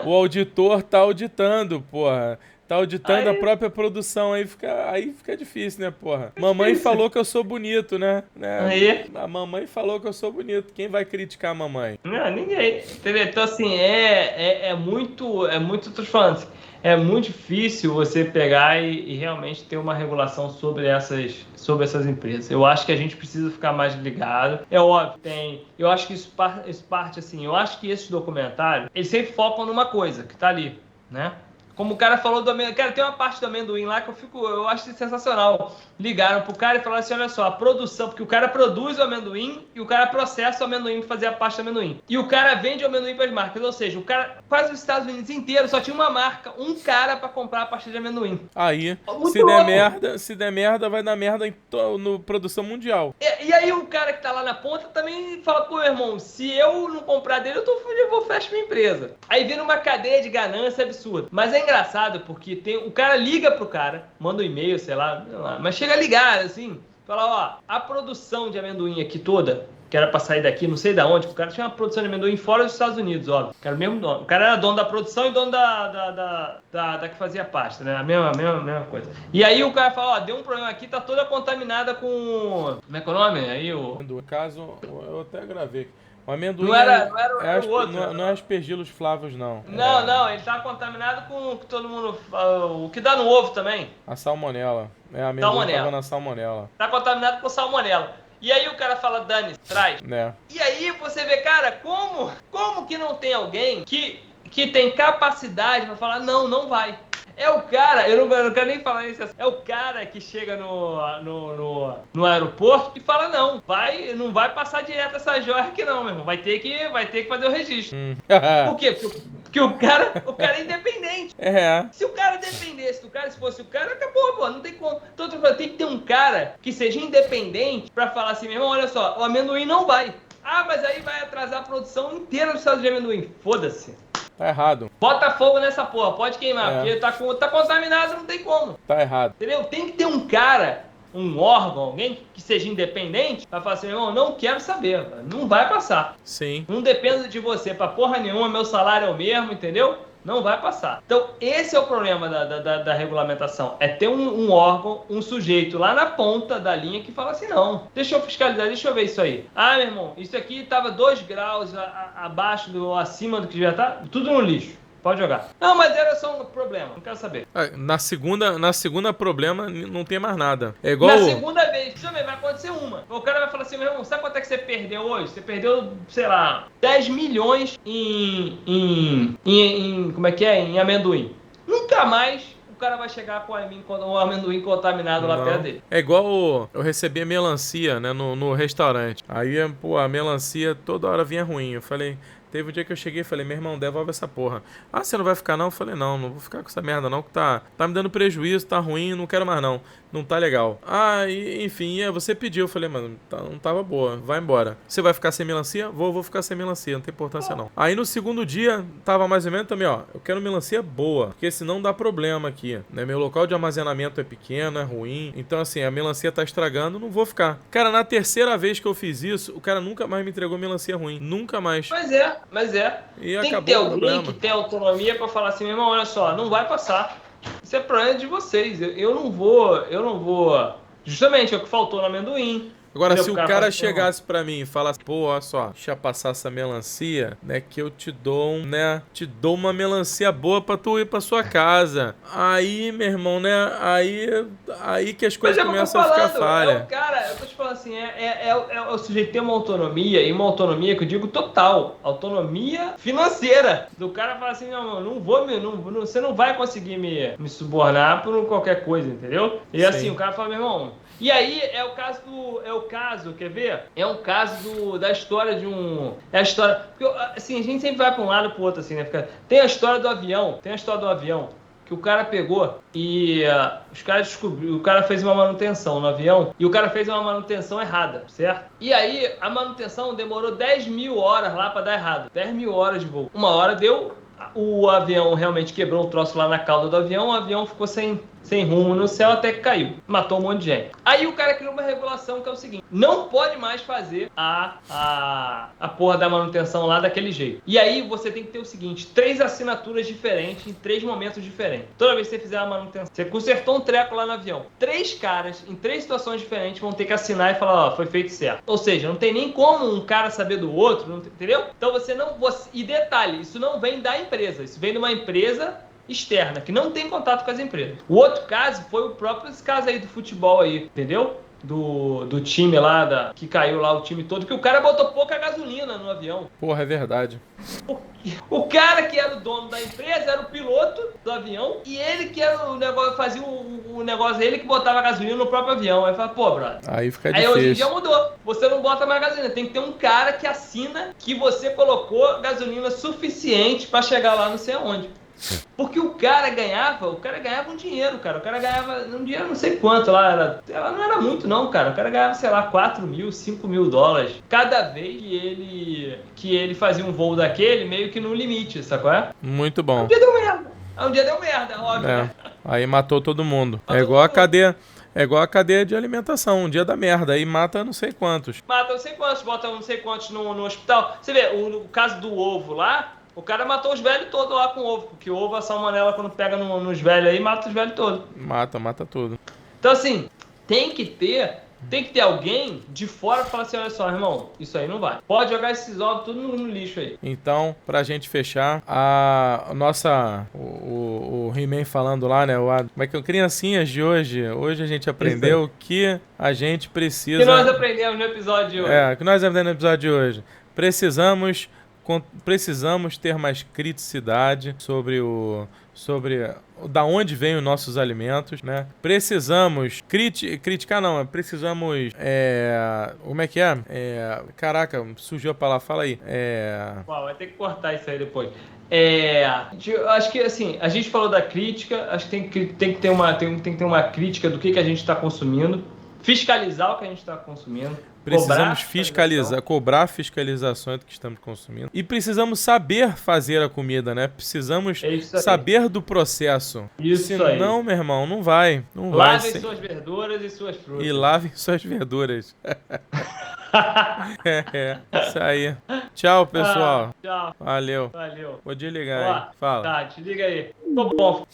O auditor tá auditando, porra. Tá auditando a própria produção, aí fica difícil, né, porra? Mamãe falou que eu sou bonito, né? Aí. A mamãe falou que eu sou bonito. Quem vai criticar a mamãe? Não, ninguém. Entendeu? Então, assim, é muito, tô te falando, assim, é muito difícil você pegar e realmente ter uma regulação sobre essas empresas. Eu acho que a gente precisa ficar mais ligado. É óbvio, eu acho que isso parte, assim, eu acho que esses documentários, eles sempre focam numa coisa que tá ali, né? Como o cara falou do amendoim. Cara, tem uma parte do amendoim lá que eu acho sensacional. Ligaram pro cara e falaram assim, olha só, a produção, porque o cara produz o amendoim e o cara processa o amendoim para fazer a pasta de amendoim. E o cara vende o amendoim para as marcas, ou seja, o cara, quase os Estados Unidos inteiro, só tinha uma marca, um cara para comprar a pasta de amendoim. Aí, Muito se der merda, vai dar merda no produção mundial. E aí o cara que tá lá na ponta também fala, pô, meu irmão, se eu não comprar dele, eu vou fechar minha empresa. Aí vira uma cadeia de ganância absurda. Mas é engraçado porque o cara liga pro cara, manda um e-mail, sei lá, mas chega a ligar, assim, fala, ó, a produção de amendoim aqui toda, que era pra sair daqui, não sei da onde, o cara tinha uma produção de amendoim fora dos Estados Unidos, ó. Que era o mesmo dono. O cara era dono da produção e dono da que fazia pasta, né? A mesma coisa. E aí o cara fala, ó, deu um problema aqui, tá toda contaminada com... Como é que é o nome? Aí o... No caso, eu até gravei aqui. O amendoim não era o outro. Não é aspergilos flavos, não. Não, ele tá contaminado com o que todo mundo fala, o que dá no ovo também. A salmonela. A amendoim tava na salmonela. Tá contaminado com salmonela. E aí o cara fala, Dani, traz. E aí você vê, cara, como que não tem alguém que tem capacidade pra falar, não vai. É o cara, eu não quero nem falar isso, é o cara que chega no aeroporto e fala, não vai passar direto essa joia aqui não, meu irmão, vai ter que fazer o registro. Por quê? Porque o cara é independente. Se o cara dependesse do cara, se fosse o cara, acabou, pô, não tem como. Então tem que ter um cara que seja independente pra falar assim, meu irmão, olha só, o amendoim não vai. Ah, mas aí vai atrasar a produção inteira do estado de amendoim. Foda-se. Tá errado. Bota fogo nessa porra, pode queimar, porque tá contaminado, não tem como. Tá errado. Entendeu? Tem que ter um cara, um órgão, alguém que seja independente, pra falar assim, irmão, não quero saber, não vai passar. Sim. Não dependo de você pra porra nenhuma, meu salário é o mesmo, entendeu? Não vai passar. Então, esse é o problema da regulamentação. É ter um órgão, um sujeito lá na ponta da linha que fala assim, não, deixa eu fiscalizar, deixa eu ver isso aí. Ah, meu irmão, isso aqui estava 2 graus abaixo, acima do que devia estar, tudo no lixo. Pode jogar. Não, mas era só um problema, não quero saber. Na segunda problema, não tem mais nada. É igual... Na segunda vez, deixa eu ver, vai acontecer uma. O cara vai falar assim, meu irmão, sabe quanto é que você perdeu hoje? Você perdeu, sei lá, 10 milhões como é que é? Em amendoim. Nunca mais o cara vai chegar com o amendoim contaminado lá perto dele. É igual eu recebi a melancia, né, no restaurante. Aí, pô, a melancia toda hora vinha ruim. Eu falei... Teve um dia que eu cheguei e falei, meu irmão, devolve essa porra. Ah, você não vai ficar não? Eu falei, não vou ficar com essa merda não, que tá me dando prejuízo, tá ruim, não quero mais não. Não tá legal. Ah, enfim, você pediu. Eu falei, mano, não tava boa, vai embora. Você vai ficar sem melancia? Vou ficar sem melancia, não tem importância não. Aí no segundo dia, tava mais ou menos também, ó, eu quero melancia boa, porque senão dá problema aqui, né? Meu local de armazenamento é pequeno, é ruim, então assim, a melancia tá estragando, não vou ficar. Cara, na terceira vez que eu fiz isso, o cara nunca mais me entregou melancia ruim, nunca mais. Mas é. E tem que ter alguém que tem autonomia pra falar assim, meu irmão, olha só, não vai passar. Isso é problema de vocês. Eu não vou. Justamente é o que faltou no amendoim. Agora, se o cara chegasse pra mim e falasse, pô, olha só, deixa eu passar essa melancia, né, que eu te dou uma melancia boa pra tu ir pra sua casa. Aí, meu irmão, né, aí que as coisas começam a ficar falha. Cara, eu tô te falando assim, o sujeito ter uma autonomia, e uma autonomia que eu digo total, autonomia financeira. Do cara falar assim, você não vai conseguir me subornar por qualquer coisa, entendeu? E Sim. Assim, o cara fala, meu irmão... E aí é o caso, quer ver? É um caso da história de um... É a história... Porque, assim, a gente sempre vai para um lado e para o outro, assim, né? Tem a história do avião, que o cara pegou e os caras descobriram, o cara fez uma manutenção no avião e o cara fez uma manutenção errada, certo? E aí a manutenção demorou 10 mil horas lá para dar errado, 10 mil horas de voo. Uma hora deu, o avião realmente quebrou um troço lá na cauda do avião, o avião ficou sem sem rumo no céu até que caiu. Matou um monte de gente. Aí o cara criou uma regulação que é o seguinte: não pode mais fazer a porra da manutenção lá daquele jeito. E aí você tem que ter o seguinte: 3 assinaturas diferentes em 3 momentos diferentes. Toda vez que você fizer a manutenção, você consertou um treco lá no avião, 3 caras em 3 situações diferentes vão ter que assinar e falar, ó, foi feito certo. Ou seja, não tem nem como um cara saber do outro, entendeu? Então você não... E detalhe, isso não vem da empresa, isso vem de uma empresa externa, que não tem contato com as empresas. O outro caso foi o próprio caso aí do futebol aí, entendeu? Do time lá, que caiu lá o time todo, que o cara botou pouca gasolina no avião. Porra, é verdade. O cara que era o dono da empresa era o piloto do avião e ele que era o negócio, fazia o negócio, ele que botava gasolina no próprio avião. Aí fala, pô, brother. Aí fica difícil. Aí hoje em dia mudou. Você não bota mais gasolina. Tem que ter um cara que assina que você colocou gasolina suficiente pra chegar lá não sei aonde. Porque o cara ganhava um dinheiro, cara. O cara ganhava um dinheiro não sei quanto lá. Não era muito não, cara. O cara ganhava, sei lá, 4 mil, 5 mil dólares. Cada vez que ele fazia um voo daquele, meio que no limite, sacou? Muito bom. Um dia deu merda. Um dia deu merda, óbvio. É. Né? Aí matou todo mundo. Matou É igual a todo mundo. cadeia. É igual a cadeia de alimentação. Um dia dá merda. Aí mata não sei quantos. Mata não sei quantos, bota não sei quantos no hospital. Você vê, o caso do ovo lá, o cara matou os velhos todos lá com ovo. Porque o ovo, a salmonela, quando pega nos velhos aí, mata os velhos todos. Mata tudo. Então, assim, tem que ter alguém de fora que fala assim, olha só, irmão, isso aí não vai. Pode jogar esses ovos tudo no lixo aí. Então, pra gente fechar, a nossa... O He-Man falando lá, né? Como é que é? Criancinhas de hoje. Hoje a gente aprendeu que a gente precisa... Que nós aprendemos no episódio de hoje. É, que nós aprendemos no episódio de hoje. Precisamos ter mais criticidade sobre da onde vêm os nossos alimentos, né? Precisamos criticar não, precisamos como é que é? Caraca, surgiu a palavra, fala aí. Vai ter que cortar isso aí depois. Eu acho que assim, a gente falou da crítica, acho que tem que ter uma crítica do que a gente está consumindo, fiscalizar o que a gente está consumindo. Precisamos cobrar fiscalizações do que estamos consumindo. E precisamos saber fazer a comida, né? Precisamos saber do processo. Senão, meu irmão, não vai. Lavem suas verduras e suas frutas. E lavem suas verduras. Isso aí. Tchau, pessoal. Tchau. Valeu. Vou desligar aí. Fala. Tá, desliga aí. Ficou bom.